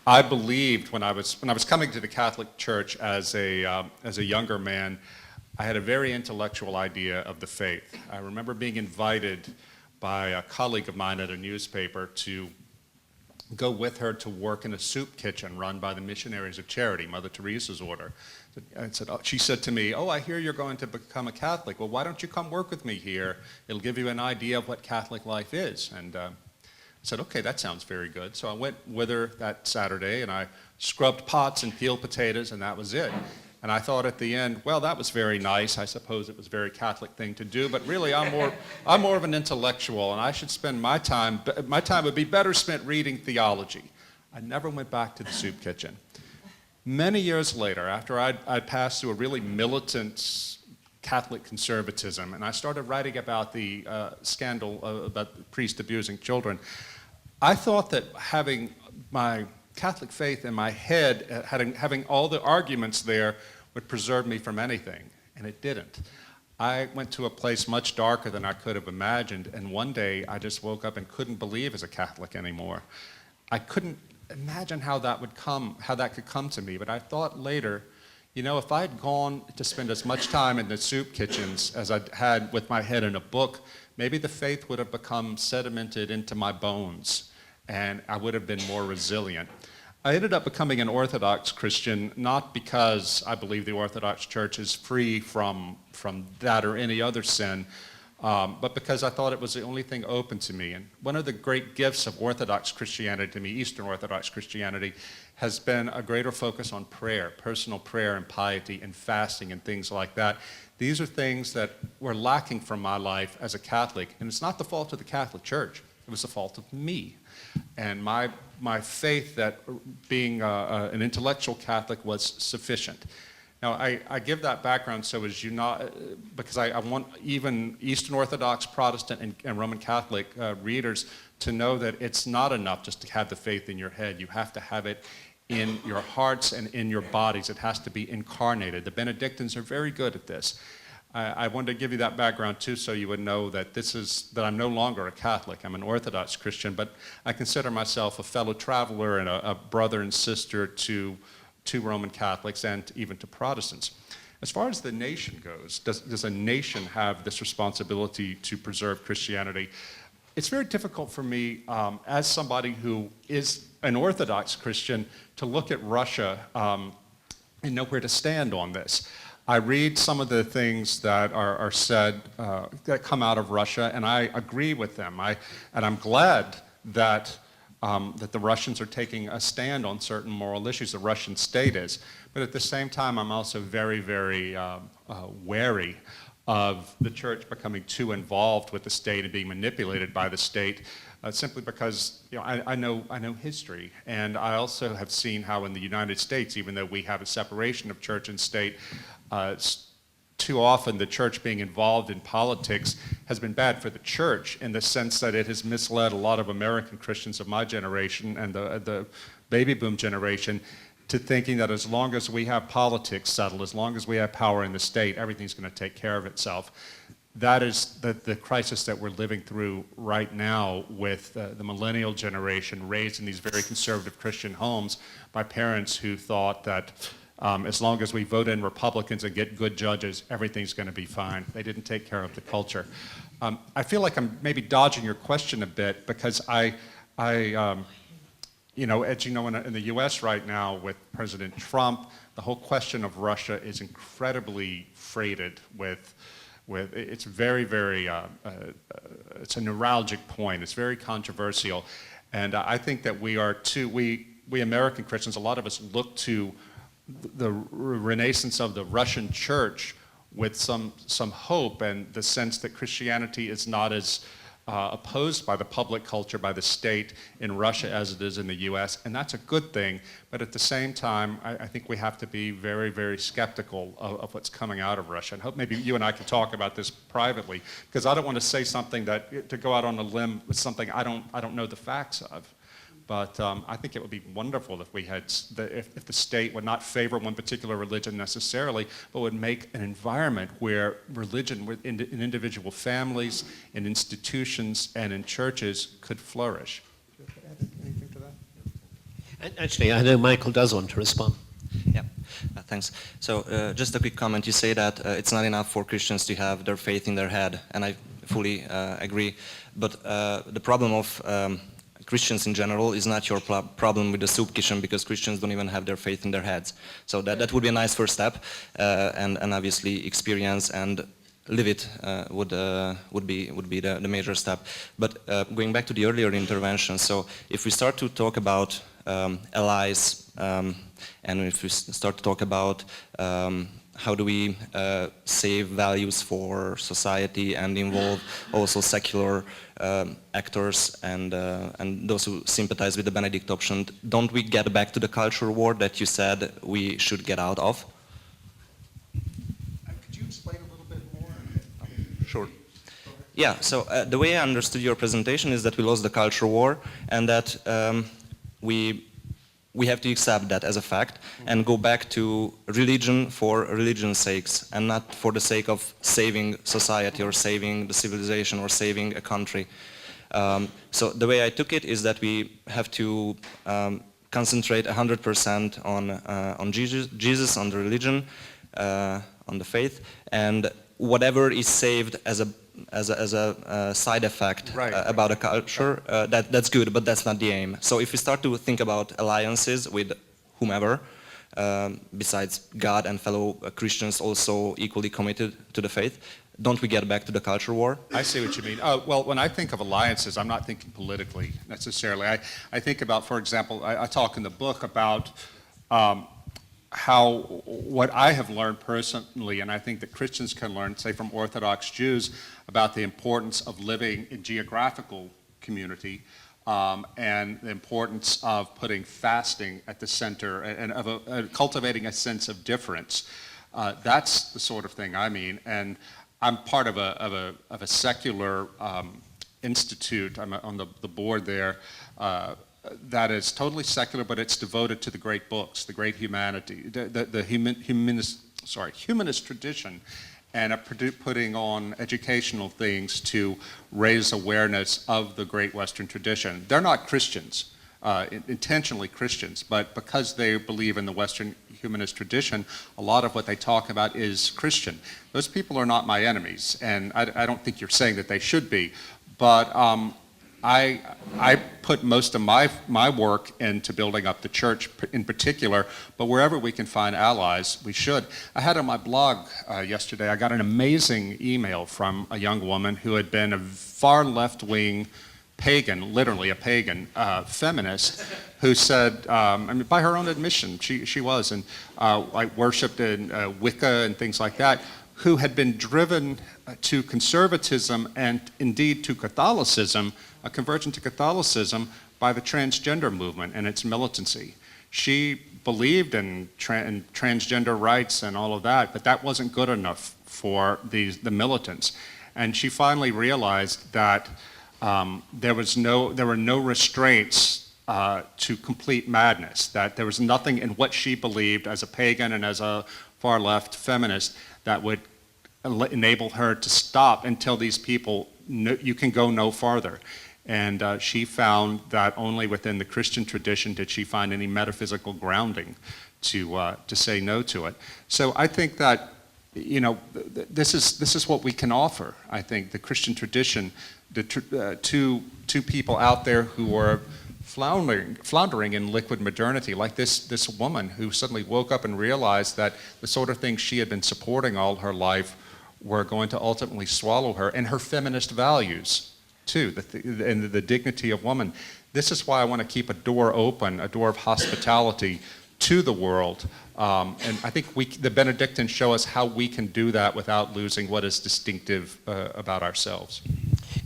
I believed when I was coming to the Catholic Church as a younger man, I had a very intellectual idea of the faith. I remember being invited by a colleague of mine at a newspaper to go with her to work in a soup kitchen run by the Missionaries of Charity, Mother Teresa's order. She said to me, "Oh, I hear you're going to become a Catholic. Well, why don't you come work with me here? It'll give you an idea of what Catholic life is." And I said, "Okay, that sounds very good." So I went with her that Saturday, and I scrubbed pots and peeled potatoes, and that was it. And I thought at the end, well, that was very nice. I suppose it was a very Catholic thing to do, but really I'm more of an intellectual, and I should spend my time would be better spent reading theology. I never went back to the soup kitchen. Many years later, after I'd passed through a really militant Catholic conservatism, and I started writing about the scandal about the priest abusing children, I thought that having my Catholic faith in my head, having all the arguments there, would preserve me from anything, and it didn't. I went to a place much darker than I could have imagined, and one day I just woke up and couldn't believe as a Catholic anymore. I couldn't imagine how that could come to me, but I thought later, you know, if I'd gone to spend as much time in the soup kitchens as I'd had with my head in a book, maybe the faith would have become sedimented into my bones, and I would have been more resilient. I ended up becoming an Orthodox Christian, not because I believe the Orthodox Church is free from that or any other sin, but because I thought it was the only thing open to me. And one of the great gifts of Orthodox Christianity to me, Eastern Orthodox Christianity, has been a greater focus on prayer, personal prayer and piety and fasting and things like that. These are things that were lacking from my life as a Catholic, and it's not the fault of the Catholic Church. It was the fault of me. And my faith that being an intellectual Catholic was sufficient. Now, I give that background so as you know, because I want even Eastern Orthodox, Protestant, and Roman Catholic readers to know that it's not enough just to have the faith in your head. You have to have it in your hearts and in your bodies. It has to be incarnated. The Benedictines are very good at this. I wanted to give you that background too, so you would know that that I'm no longer a Catholic. I'm an Orthodox Christian, but I consider myself a fellow traveler and a brother and sister to Roman Catholics and even to Protestants. As far as the nation goes, does a nation have this responsibility to preserve Christianity? It's very difficult for me, as somebody who is an Orthodox Christian, to look at Russia and know where to stand on this. I read some of the things that are said that come out of Russia, and I agree with them. And I'm glad that the Russians are taking a stand on certain moral issues. The Russian state is, but at the same time, I'm also very, very wary of the church becoming too involved with the state and being manipulated by the state, simply because I know history, and I also have seen how in the United States, even though we have a separation of church and state, too often the church being involved in politics has been bad for the church in the sense that it has misled a lot of American Christians of my generation and the baby boom generation to thinking that as long as we have politics settled, as long as we have power in the state, everything's going to take care of itself. That is the crisis that we're living through right now with the millennial generation raised in these very conservative Christian homes by parents who thought that as long as we vote in Republicans and get good judges, everything's going to be fine. They didn't take care of the culture. I feel like I'm maybe dodging your question a bit because as you know, in the U.S. right now with President Trump, the whole question of Russia is incredibly freighted with it's very, very, it's a neuralgic point. It's very controversial. And I think that we American Christians, a lot of us look to the renaissance of the Russian church with some hope and the sense that Christianity is not as opposed by the public culture, by the state in Russia as it is in the U.S., and that's a good thing. But at the same time, I think we have to be very, very skeptical of what's coming out of Russia. And hope maybe you and I can talk about this privately, because I don't want to say something to go out on a limb with something I don't know the facts of. But I think it would be wonderful if if the state would not favor one particular religion necessarily, but would make an environment where religion in individual families, in institutions, and in churches could flourish. Do you have to add anything to that? Actually, I know Michael does want to respond. Yeah, thanks. So just a quick comment. You say that it's not enough for Christians to have their faith in their head, and I fully agree. But the problem of Christians in general is not your problem with the soup kitchen, because Christians don't even have their faith in their heads. So that would be a nice first step, and obviously experience and live it would be the major step. But going back to the earlier intervention, so if we start to talk about allies, and if we start to talk about how do we save values for society and involve also secular actors and those who sympathize with the Benedict option, don't we get back to the culture war that you said we should get out of? Could you explain a little bit more? Sure. Yeah, so the way I understood your presentation is that we lost the culture war, and that we have to accept that as a fact and go back to religion for religion's sakes, and not for the sake of saving society or saving the civilization or saving a country. So the way I took it is that we have to concentrate 100% on Jesus, on the religion, on the faith, and whatever is saved as a side effect about a culture, that's good, but that's not the aim. So if we start to think about alliances with whomever, besides God and fellow Christians also equally committed to the faith, don't we get back to the culture war? I see what you mean. Well, when I think of alliances, I'm not thinking politically necessarily. I think about, for example, I talk in the book about what I have learned personally, and I think that Christians can learn, say from Orthodox Jews, about the importance of living in geographical community, and the importance of putting fasting at the center and of cultivating a sense of difference. That's the sort of thing I mean. And I'm part of a secular institute. I'm on the board there, that is totally secular, but it's devoted to the great books, the great humanity, the humanist tradition, and putting on educational things to raise awareness of the great Western tradition. They're not Christians, intentionally Christians, but because they believe in the Western humanist tradition, a lot of what they talk about is Christian. Those people are not my enemies, and I don't think you're saying that they should be, but I put most of my work into building up the church in particular, but wherever we can find allies, we should. I had on my blog yesterday, I got an amazing email from a young woman who had been a far left-wing pagan, literally a pagan, feminist, who said, I mean, by her own admission, she was, and like worshipped in Wicca and things like that, who had been driven to conservatism and indeed to Catholicism, a conversion to Catholicism by the transgender movement and its militancy. She believed in transgender rights and all of that, but that wasn't good enough for the militants. And she finally realized that there were no restraints to complete madness, that there was nothing in what she believed as a pagan and as a far left feminist that would enable her to stop and tell these people, no, you can go no farther. And she found that only within the Christian tradition did she find any metaphysical grounding to say no to it. So I think that, you know, this is what we can offer. I think the Christian tradition to people out there who are floundering in liquid modernity, like this woman who suddenly woke up and realized that the sort of things she had been supporting all her life were going to ultimately swallow her, and her feminist values too, and the dignity of woman. This is why I want to keep a door open, a door of hospitality to the world. And I think the Benedictines show us how we can do that without losing what is distinctive about ourselves.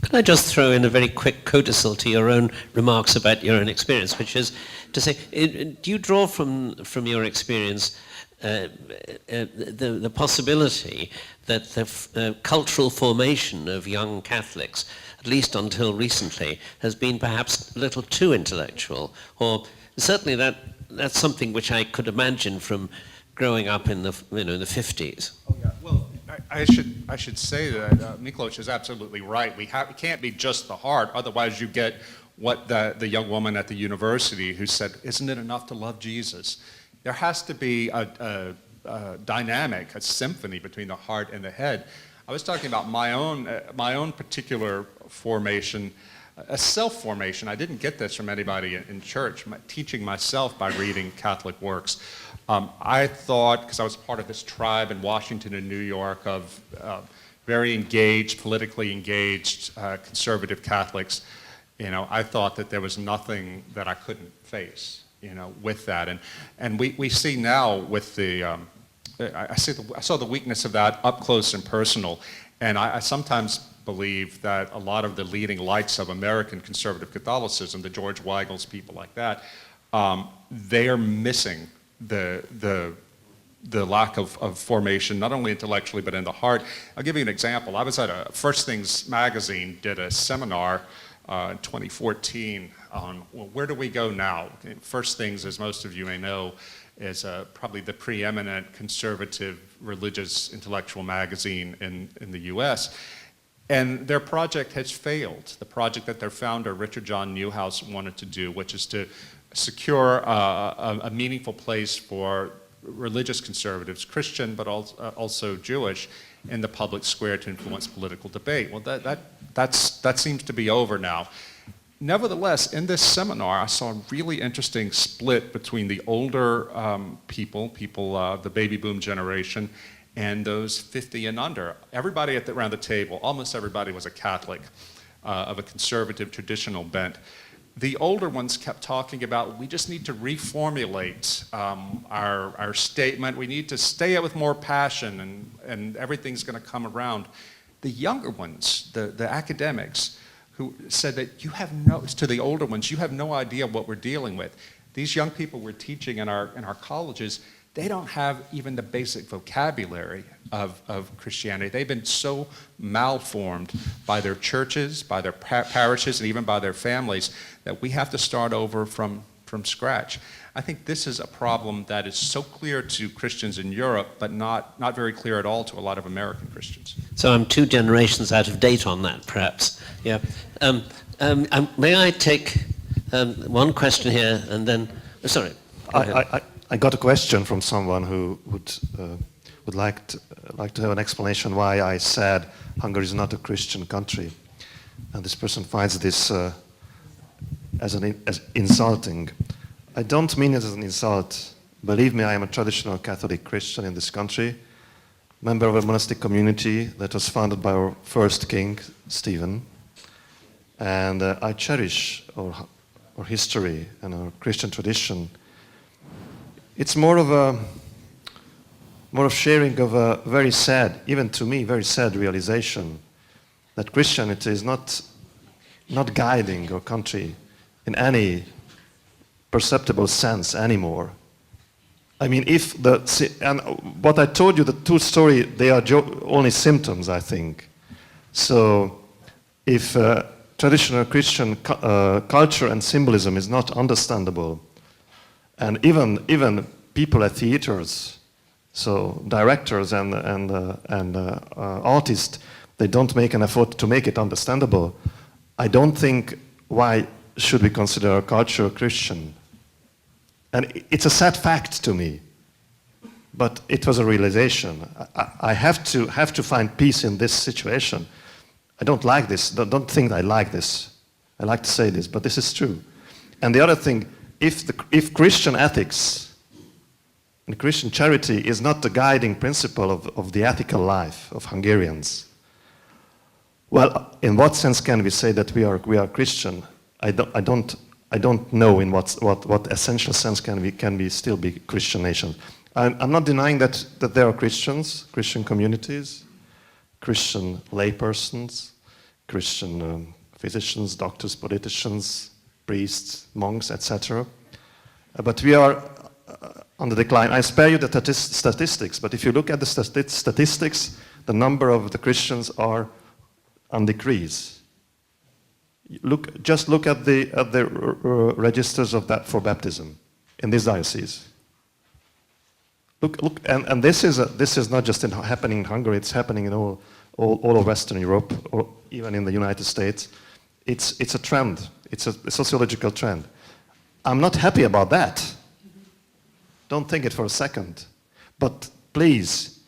Can I just throw in a very quick codicil to your own remarks about your own experience, which is to say, do you draw from your experience the possibility that the cultural formation of young Catholics, at least until recently, has been perhaps a little too intellectual? Or certainly that's something which I could imagine from growing up in the 50s. Oh, yeah. Well, I should say that Miklos is absolutely right. It can't be just the heart, otherwise you get what the young woman at the university who said, isn't it enough to love Jesus? There has to be a dynamic, a symphony between the heart and the head. I was talking about my own particular formation, a self-formation. I didn't get this from anybody in church, teaching myself by reading Catholic works. I thought, because I was part of this tribe in Washington and New York of very engaged, politically engaged conservative Catholics, you know, I thought that there was nothing that I couldn't face, you know, with that. And we see now with the, I saw the weakness of that up close and personal. And I sometimes believe that a lot of the leading lights of American conservative Catholicism, the George Weigels, people like that, they are missing the lack of formation, not only intellectually but in the heart. I'll give you an example. I was at First Things magazine did a seminar in 2014 on, well, where do we go now? First Things, as most of you may know, is probably the preeminent conservative religious intellectual magazine in the US. And their project has failed. The project that their founder, Richard John Newhouse, wanted to do, which is to secure a meaningful place for religious conservatives, Christian but also Jewish, in the public square to influence political debate. Well, that seems to be over now. Nevertheless, in this seminar, I saw a really interesting split between the older people, the baby boom generation, and those 50 and under. Everybody around the table, almost everybody was a Catholic of a conservative traditional bent. The older ones kept talking about, we just need to reformulate our statement. We need to say it with more passion, and everything's going to come around. The younger ones, the academics, who said that to the older ones, you have no idea what we're dealing with. These young people we're teaching in our colleges, they don't have even the basic vocabulary of Christianity. They've been so malformed by their churches, by their parishes, and even by their families that we have to start over from scratch. I think this is a problem that is so clear to Christians in Europe, but not very clear at all to a lot of American Christians. So I'm 2 generations out of date on that, perhaps. Yeah. May I take one question here and then... sorry. I got a question from someone who would like to have an explanation why I said Hungary is not a Christian country. And this person finds this as insulting. I don't mean it as an insult. Believe me, I am a traditional Catholic Christian in this country, member of a monastic community that was founded by our first king, Stephen. And I cherish our history and our Christian tradition. It's more of sharing of a very sad, even to me, very sad realization that Christianity is not guiding our country in any perceptible sense anymore. I mean, and what I told you, the 2 stories, they are only symptoms, I think. So if traditional Christian culture and symbolism is not understandable, and even people at theaters, so directors and artists, they don't make an effort to make it understandable, I don't think why should we consider our culture Christian. And it's a sad fact to me, but it was a realization. I have to find peace in this situation. I don't like this. Don't think I like this. I like to say this, but this is true. And the other thing, if Christian ethics and Christian charity is not the guiding principle of the ethical life of Hungarians, well, in what sense can we say that we are Christian? I don't know in what essential sense can we still be Christian nations. I'm not denying that there are Christians, Christian communities, Christian laypersons, Christian physicians, doctors, politicians, priests, monks, etc. But we are on the decline. I spare you the statistics, but if you look at the statistics, the number of the Christians are on decrease. Just look at the registers of that for baptism in this diocese. Look, and this is not just happening in Hungary. It's happening in all of Western Europe, or even in the United States. It's a trend. It's a sociological trend. I'm not happy about that. Don't think it for a second. But please,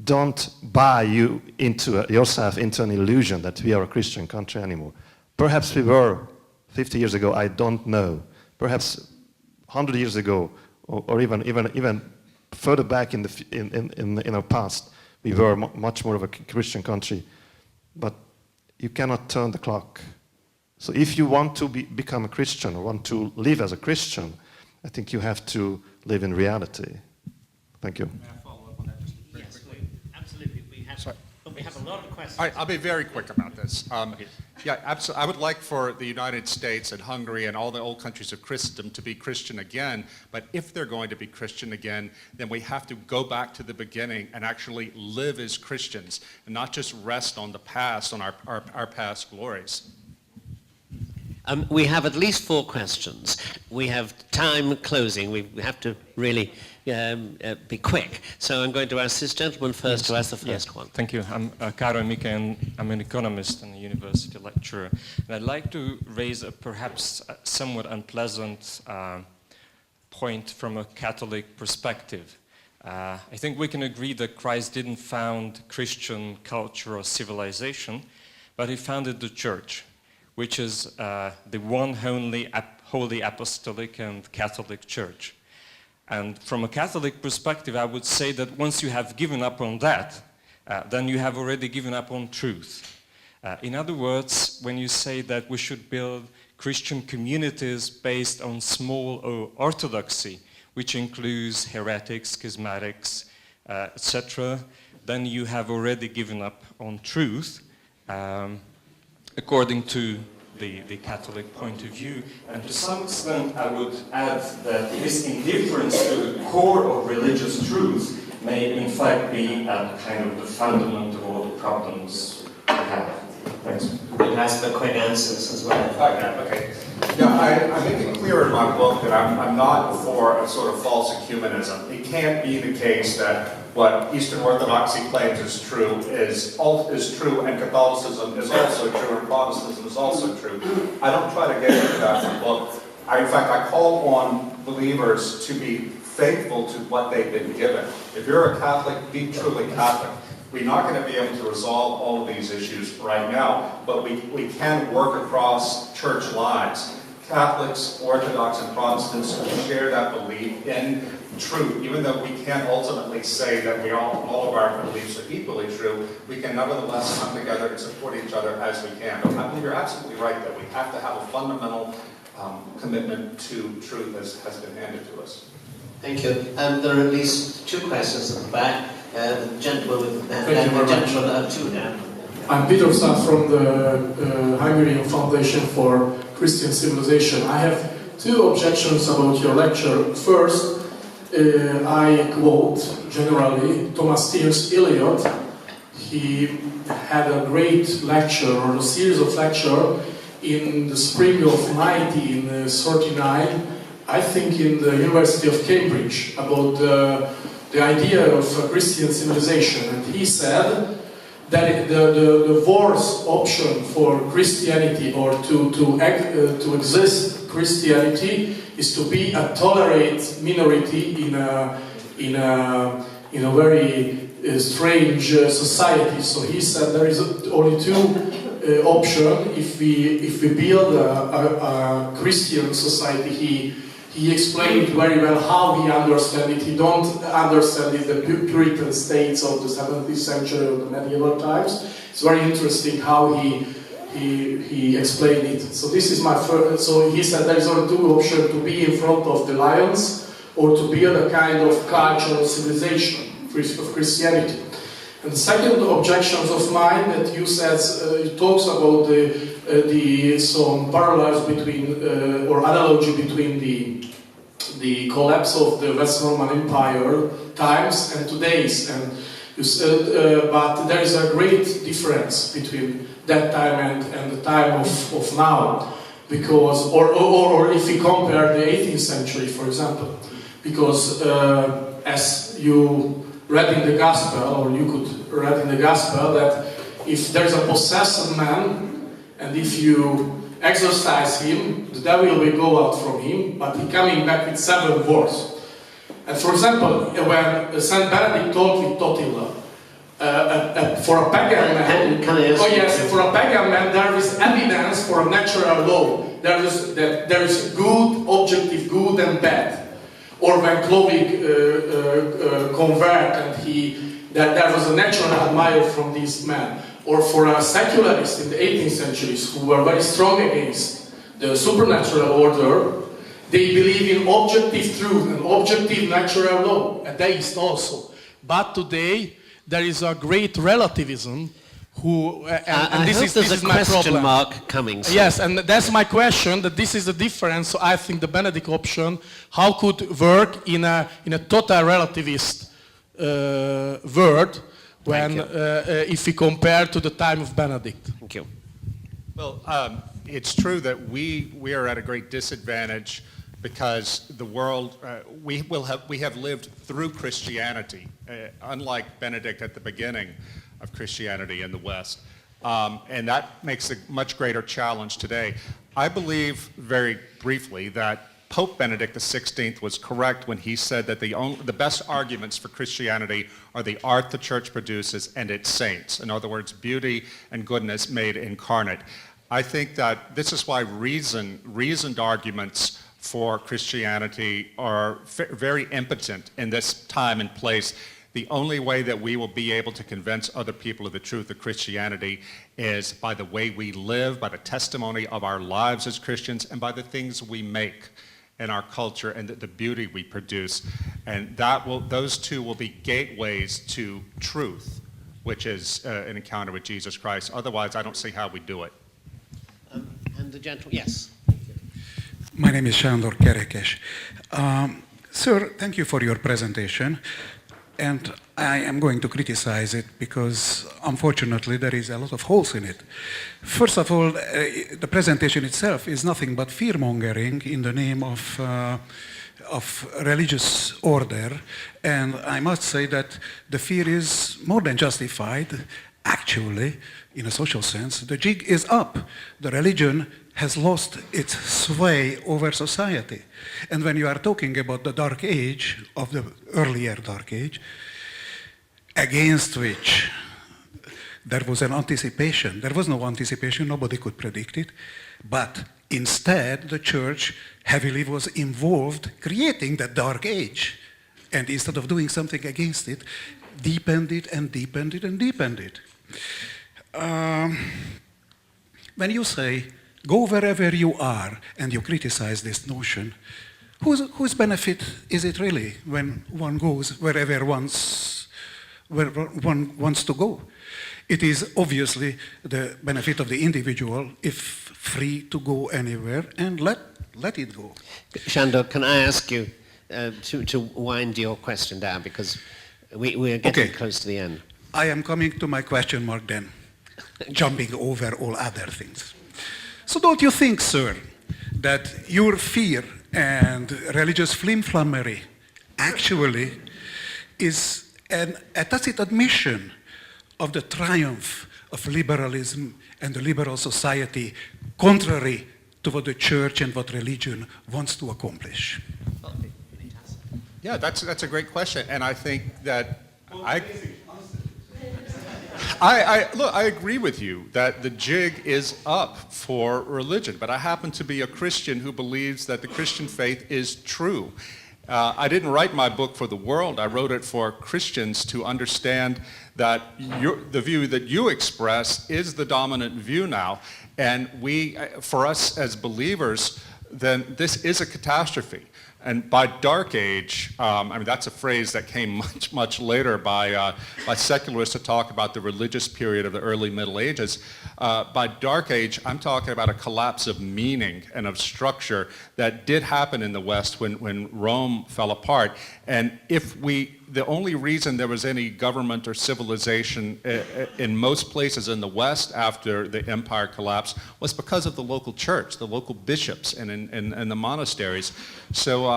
don't buy yourself into an illusion that we are a Christian country anymore. Perhaps we were 50 years ago, I don't know. Perhaps 100 years ago, or even further back in our past, we were much more of a Christian country. But you cannot turn the clock. So if you want to become a Christian, or want to live as a Christian, I think you have to live in reality. Thank you. May I follow up on that just very quickly? Absolutely. We have a lot of questions. All right, I'll be very quick about this. Yeah, absolutely. I would like for the United States and Hungary and all the old countries of Christendom to be Christian again, but if they're going to be Christian again, then we have to go back to the beginning and actually live as Christians, and not just rest on the past, on our past glories. We have at least 4 questions. We have time closing. We have to really be quick. So I'm going to ask this gentleman first to ask the first one. Thank you. I'm Karo Mika, and I'm an economist and a university lecturer. And I'd like to raise a perhaps somewhat unpleasant point from a Catholic perspective. I think we can agree that Christ didn't found Christian culture or civilization, but he founded the Church, which is the one only Holy Apostolic and Catholic Church. And from a Catholic perspective, I would say that once you have given up on that, then you have already given up on truth. In other words, when you say that we should build Christian communities based on small orthodoxy, which includes heretics, schismatics, etc., then you have already given up on truth. According to the Catholic point of view. And to some extent, I would add that his indifference to the core of religious truth may in fact be at kind of the fundament of all the problems we have. Thanks. It has the quick answers as well. Okay. Yeah, I make it clear in my book that I'm not for a sort of false ecumenism. It can't be the case that what Eastern Orthodoxy claims is true, and Catholicism is also true, and Protestantism is also true. I don't try to get into that in the book. In fact, I call on believers to be faithful to what they've been given. If you're a Catholic, be truly Catholic. We're not going to be able to resolve all of these issues right now, but we can work across church lines. Catholics, Orthodox, and Protestants share that belief in truth. Even though we can't ultimately say that all of our beliefs are equally true, we can nevertheless come together and support each other as we can. But I believe you're absolutely right that we have to have a fundamental commitment to truth as has been handed to us. Thank you. There are at least two questions at the back. The gentleman with two now. I'm Peter Sa from the Hungarian Foundation for Christian Civilization. I have two objections about your lecture. First, I quote generally Thomas Stearns Eliot. He had a great lecture, or a series of lectures, in the spring of 1939, I think in the University of Cambridge, about the idea of Christian civilization. And he said that the worst option for Christianity, or to exist Christianity, is to be a tolerant minority in a very strange society. So he said there is only two options if we build a Christian society. He explained very well how he understands it. He don't understand it, the Puritan states of the 17th century or the medieval times. It's very interesting how he explained it. So this is my first. So he said there is only two options: to be in front of the lions, or to build a kind of cultural civilization of Christianity. And the second objections of mine that you said, it talks about some parallels between or analogy between the collapse of the West Roman Empire times and today's, and you said, but there is a great difference between that time and the time of now, because or if we compare the 18th century, for example, because as you read in the Gospel, or you could read in the Gospel, that if there's a possessed man, and if you exorcise him, the devil will go out from him, but he coming back with 7 words. And for example, when Saint Benedict told with Totila, for a pagan man, for a pagan man, there is evidence for a natural law. There is good, objective good and bad. Or when Clovis convert, and there was a natural admire from this man. Or for a secularist in the 18th centuries who were very strong against the supernatural order, they believe in objective truth and objective natural law, atheist also. But today there is a great relativism and this is my question problem. Mark coming. So. Yes, and that's my question, that this is the difference. So I think the Benedict option, how could work in a total relativist world, when if we compare to the time of Benedict. Thank you. Well, it's true that we are at a great disadvantage because the world, we have lived through Christianity, unlike Benedict at the beginning of Christianity in the West. And that makes a much greater challenge today. I believe, very briefly, that Pope Benedict XVI was correct when he said that the best arguments for Christianity are the art the church produces and its saints. In other words, beauty and goodness made incarnate. I think that this is why reasoned arguments for Christianity are very impotent in this time and place. The only way that we will be able to convince other people of the truth of Christianity is by the way we live, by the testimony of our lives as Christians, and by the things we make in our culture and the beauty we produce. And those two will be gateways to truth, which is an encounter with Jesus Christ. Otherwise, I don't see how we do it. And the gentleman, yes. My name is Sándor Kerekes. Sir, thank you for your presentation. and I am going to criticize it because, unfortunately, there is a lot of holes in it. First of all, the presentation itself is nothing but fear-mongering in the name of religious order, and I must say that the fear is more than justified. Actually, in a social sense, the jig is up. The religion has lost its sway over society. And when you are talking about the dark age, of the earlier dark age, against which there was an anticipation, there was no anticipation, nobody could predict it, but instead the church heavily was involved creating that dark age. And instead of doing something against it, deepened it and deepened it and deepened it. When you say, go wherever you are, and you criticize this notion, whose benefit is it really when one goes wherever where one wants to go? It is obviously the benefit of the individual if free to go anywhere, and let it go. Shandor, can I ask you to wind your question down, because we are getting close to the end. I am coming to my question mark then, jumping over all other things. So don't you think, sir, that your fear and religious flimflammery actually is a tacit admission of the triumph of liberalism and the liberal society, contrary to what the church and what religion wants to accomplish? Yeah, that's a great question, and I think that I agree with you that the jig is up for religion, but I happen to be a Christian who believes that the Christian faith is true. I didn't write my book for the world. I wrote it for Christians to understand that the view that you express is the dominant view now. And for us as believers, then this is a catastrophe. And by dark age, I mean, that's a phrase that came much, much later by secularists to talk about the religious period of the early Middle Ages. By dark age, I'm talking about a collapse of meaning and of structure that did happen in the West when Rome fell apart. And the only reason there was any government or civilization in most places in the West after the empire collapsed was because of the local church, the local bishops, and the monasteries. So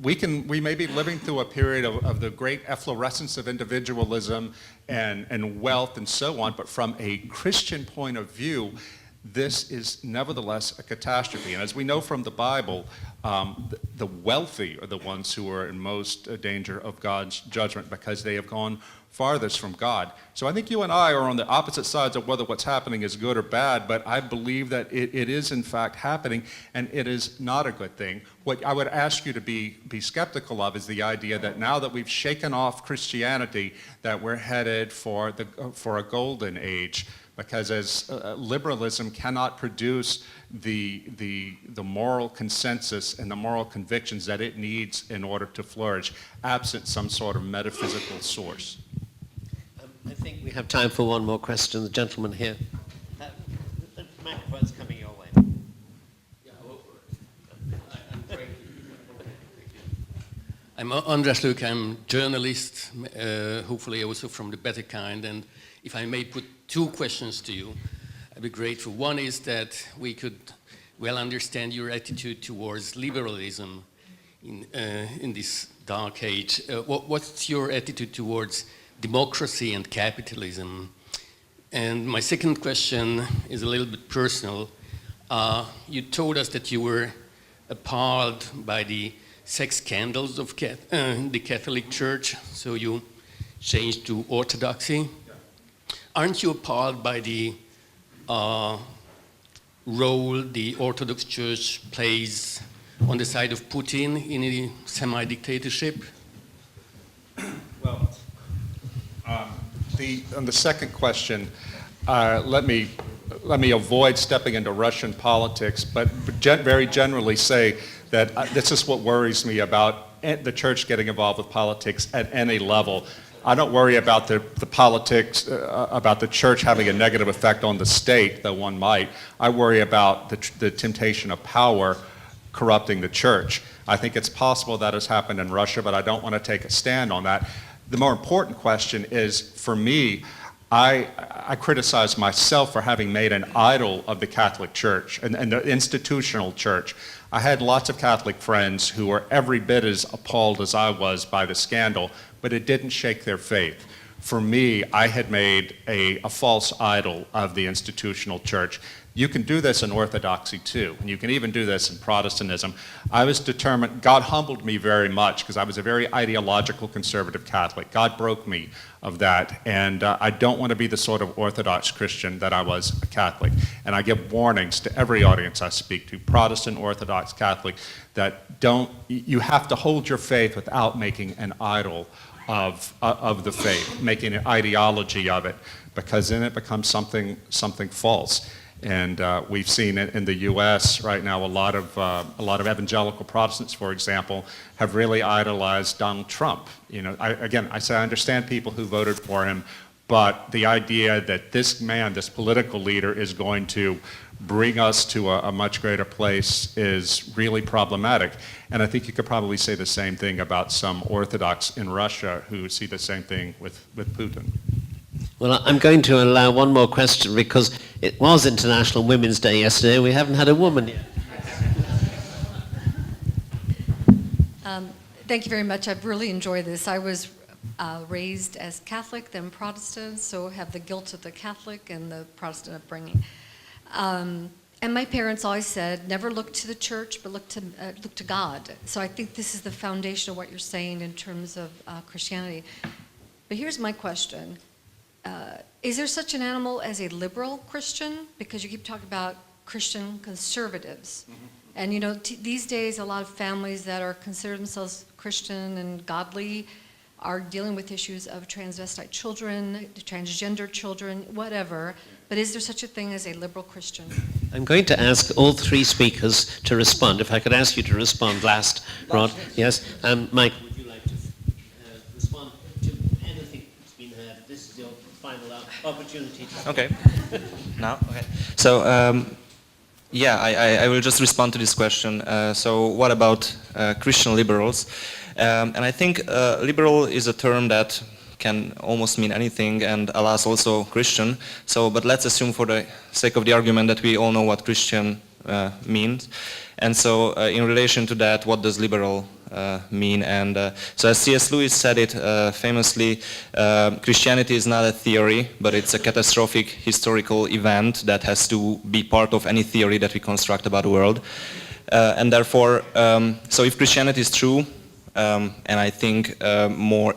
we may be living through a period of the great efflorescence of individualism and wealth and so on, but from a Christian point of view, this is nevertheless a catastrophe. And as we know from the Bible, the wealthy are the ones who are in most danger of God's judgment because they have gone farthest from God. So I think you and I are on the opposite sides of whether what's happening is good or bad, but I believe that it is in fact happening, and it is not a good thing. What I would ask you to be skeptical of is the idea that now that we've shaken off Christianity, that we're headed for a golden age. Because as liberalism cannot produce the moral consensus and the moral convictions that it needs in order to flourish, absent some sort of metaphysical source. I think we have time for one more question. The gentleman here. The microphone's coming your way. Yeah, I'm Andras Luke. I'm journalist, hopefully also from the better kind. And if I may put two questions to you, I'd be grateful. One is that we could well understand your attitude towards liberalism in this dark age. What's your attitude towards democracy and capitalism? And my second question is a little bit personal. You told us that you were appalled by the sex scandals of the Catholic Church, so you changed to orthodoxy. Aren't you appalled by the role the Orthodox Church plays on the side of Putin in a semi-dictatorship? Well, on the second question, let me avoid stepping into Russian politics, but very generally say that this is what worries me about the church getting involved with politics at any level. I don't worry about the politics, about the church having a negative effect on the state, though one might. I worry about the temptation of power corrupting the church. I think it's possible that has happened in Russia, but I don't want to take a stand on that. the more important question is, for me, I criticize myself for having made an idol of the Catholic Church and the institutional church. I had lots of Catholic friends who were every bit as appalled as I was by the scandal, but it didn't shake their faith. For me, I had made a false idol of the institutional church. You can do this in Orthodoxy too, and you can even do this in Protestantism. I was determined, God humbled me very much because I was a very ideological conservative Catholic. God broke me of that, and I don't want to be the sort of Orthodox Christian that I was a Catholic. And I give warnings to every audience I speak to, Protestant, Orthodox, Catholic, that you have to hold your faith without making an idol of the faith, making an ideology of it, because then it becomes something false. And we've seen it in the U.S. right now. A lot of evangelical Protestants, for example, have really idolized Donald Trump. You know, I understand people who voted for him, but the idea that this man, this political leader, is going to bring us to a much greater place is really problematic. And I think you could probably say the same thing about some Orthodox in Russia who see the same thing with Putin. Well, I'm going to allow one more question because it was International Women's Day yesterday. We haven't had a woman yet. Thank you very much. I've really enjoyed this. I was raised as Catholic, then Protestant, so have the guilt of the Catholic and the Protestant upbringing. And my parents always said, never look to the church, but look to God. So I think this is the foundation of what you're saying in terms of Christianity. But here's my question. Is there such an animal as a liberal Christian? Because you keep talking about Christian conservatives. Mm-hmm. And you know, these days a lot of families that are consider themselves Christian and godly are dealing with issues of transvestite children, transgender children, whatever. But is there such a thing as a liberal Christian? I'm going to ask all three speakers to respond. If I could ask you to respond last, Rod. Yes. Mike, would you like to respond to anything that's been heard? This is your final opportunity to speak. Okay. Now? Okay. So, yeah, I will just respond to this question. So what about Christian liberals? And I think liberal is a term that can almost mean anything, and alas also Christian. So, but let's assume for the sake of the argument that we all know what Christian means. And so in relation to that, what does liberal mean? And so as C.S. Lewis said it famously, Christianity is not a theory, but it's a catastrophic historical event that has to be part of any theory that we construct about the world. And therefore, so if Christianity is true, and I think more,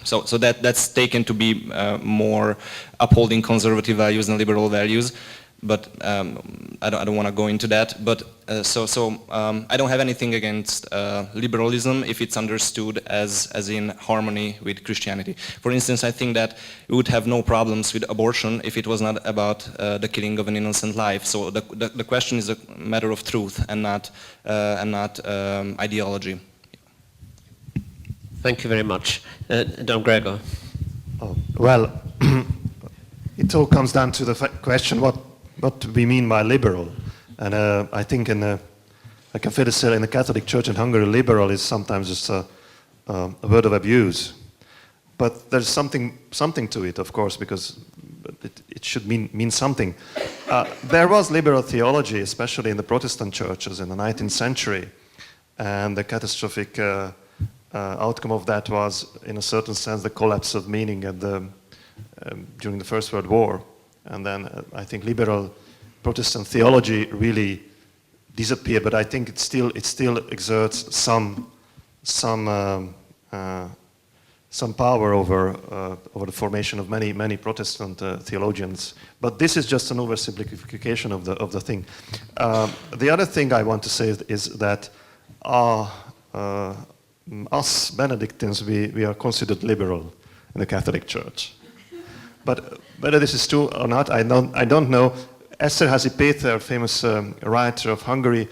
so that's taken to be more upholding conservative values than liberal values, but I don't want to go into that. But I don't have anything against liberalism if it's understood as in harmony with Christianity. For instance, I think that we would have no problems with abortion if it was not about the killing of an innocent life. So the question is a matter of truth and not ideology. Thank you very much. Don Gregor. Oh, well, it all comes down to the question what do we mean by liberal? And I think I can fairly say in the Catholic Church in Hungary, liberal is sometimes just a word of abuse. But there's something to it, of course, because it should mean something. There was liberal theology, especially in the Protestant churches in the 19th century, and the catastrophic outcome of that was, in a certain sense, the collapse of meaning during the First World War. And then I think liberal Protestant theology really disappeared, but I think it still exerts some power over the formation of many Protestant theologians. But this is just an oversimplification of the thing. The other thing I want to say is that us Benedictines, we are considered liberal in the Catholic Church. But whether this is true or not, I don't know. Esterházy Péter, famous writer of Hungary,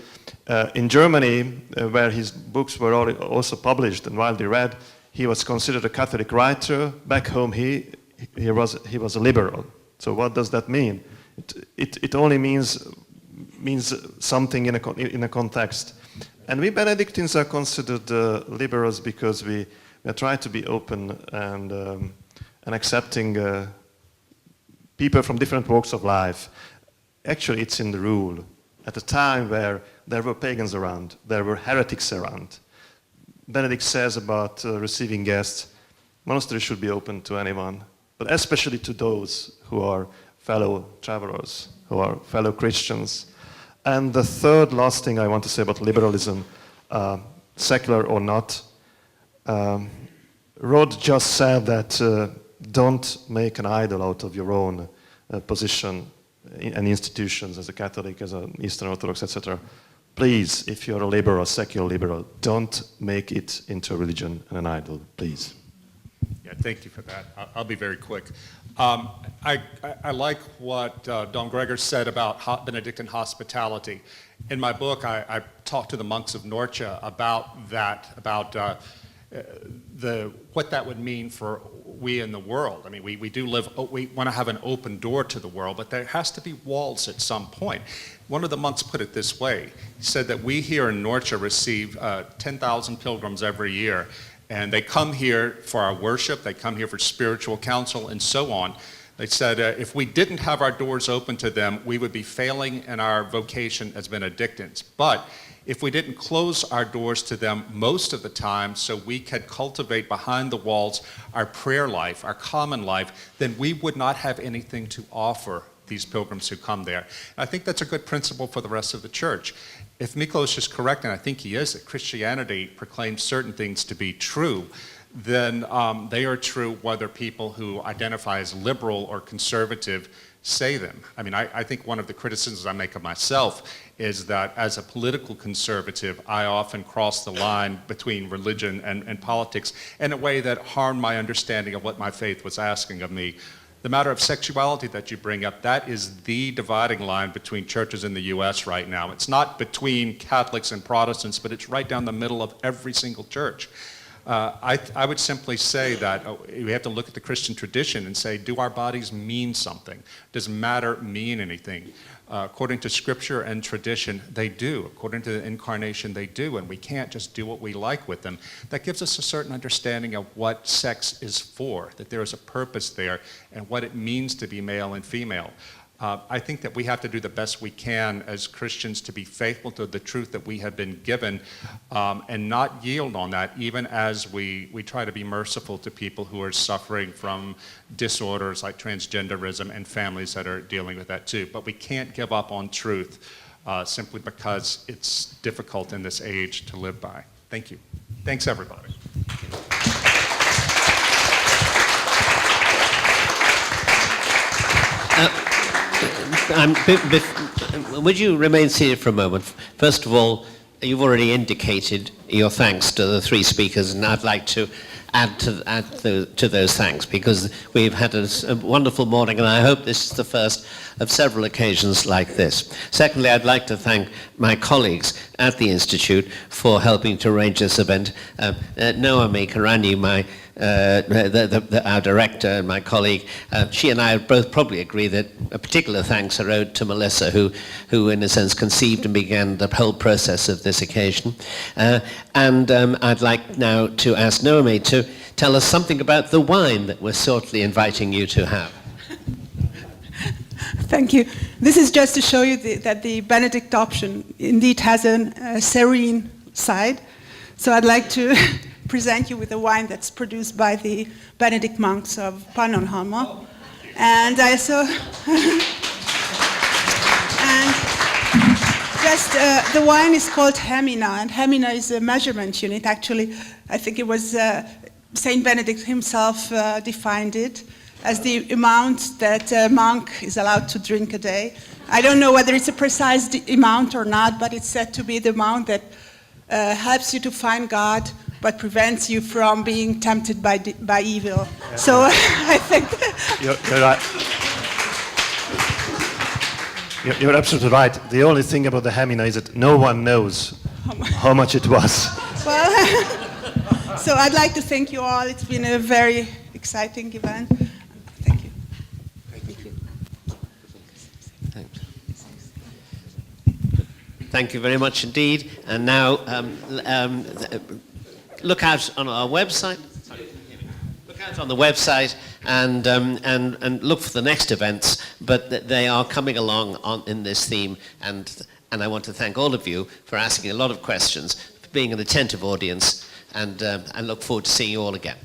in Germany, where his books were also published and widely read, he was considered a Catholic writer. Back home, he was a liberal. So what does that mean? It only means something in a context. And we Benedictines are considered liberals because we We are trying to be open and accepting people from different walks of life. Actually, it's in the rule. At a time where there were pagans around, there were heretics around. Benedict says about receiving guests, monasteries should be open to anyone, but especially to those who are fellow travelers, who are fellow Christians. And the third last thing I want to say about liberalism, secular or not, Rod just said that don't make an idol out of your own position and institutions as a Catholic, as an Eastern Orthodox, etc. Please, if you're a liberal, secular liberal, don't make it into a religion and an idol, please. Yeah, thank you for that. I'll be very quick. I like what Don Gregor said about Benedictine hospitality. In my book, I talked to the monks of Norcia about that, about what that would mean for we in the world. I mean, we want to have an open door to the world, but there has to be walls at some point. One of the monks put it this way. He said that we here in Norcia receive 10,000 pilgrims every year, and they come here for our worship, they come here for spiritual counsel, and so on. They said if we didn't have our doors open to them, we would be failing in our vocation as Benedictines. But if we didn't close our doors to them most of the time so we could cultivate behind the walls our prayer life, our common life, then we would not have anything to offer these pilgrims who come there. And I think that's a good principle for the rest of the church. If Miklos is correct, and I think he is, that Christianity proclaims certain things to be true, then they are true whether people who identify as liberal or conservative say them. I mean, I think one of the criticisms I make of myself is that as a political conservative, I often cross the line between religion and politics in a way that harmed my understanding of what my faith was asking of me. The matter of sexuality that you bring up, that is the dividing line between churches in the US right now. It's not between Catholics and Protestants, but it's right down the middle of every single church. I would simply say that we have to look at the Christian tradition and say, do our bodies mean something? Does matter mean anything? According to scripture and tradition, they do. According to the incarnation, they do, and we can't just do what we like with them. That gives us a certain understanding of what sex is for, that there is a purpose there, and what it means to be male and female. I think that we have to do the best we can as Christians to be faithful to the truth that we have been given and not yield on that, even as we try to be merciful to people who are suffering from disorders like transgenderism and families that are dealing with that too. But we can't give up on truth simply because it's difficult in this age to live by. Thank you. Thanks, everybody. Would you remain seated for a moment? First of all, you've already indicated your thanks to the three speakers, and I'd like to add to those thanks, because we've had a wonderful morning, and I hope this is the first of several occasions like this. Secondly, I'd like to thank my colleagues at the Institute for helping to arrange this event. Naomi Karani, our director and my colleague, she and I both probably agree that a particular thanks are owed to Melissa, who in a sense conceived and began the whole process of this occasion. And I'd like now to ask Naomi to tell us something about the wine that we're shortly inviting you to have. Thank you. This is just to show you that the Benedict option indeed has a serene side. So I'd like to present you with a wine that's produced by the Benedict monks of Pannonhalma. And I saw, and just the wine is called hemina, and hemina is a measurement unit. Actually, I think it was Saint Benedict himself defined it as the amount that a monk is allowed to drink a day. I don't know whether it's a precise amount or not, but it's said to be the amount that helps you to find God, but prevents you from being tempted by evil. Yeah. So I think you're right. You're absolutely right. The only thing about the hemina is that no one knows how much it was. Well, so I'd like to thank you all. It's been a very exciting event. Thank you. Thank you. Thanks. Thank you very much indeed. And now look out on our website Look out on the website and look for the next events, but they are coming along in this theme, and I want to thank all of you for asking a lot of questions, for being an attentive audience, and look forward to seeing you all again.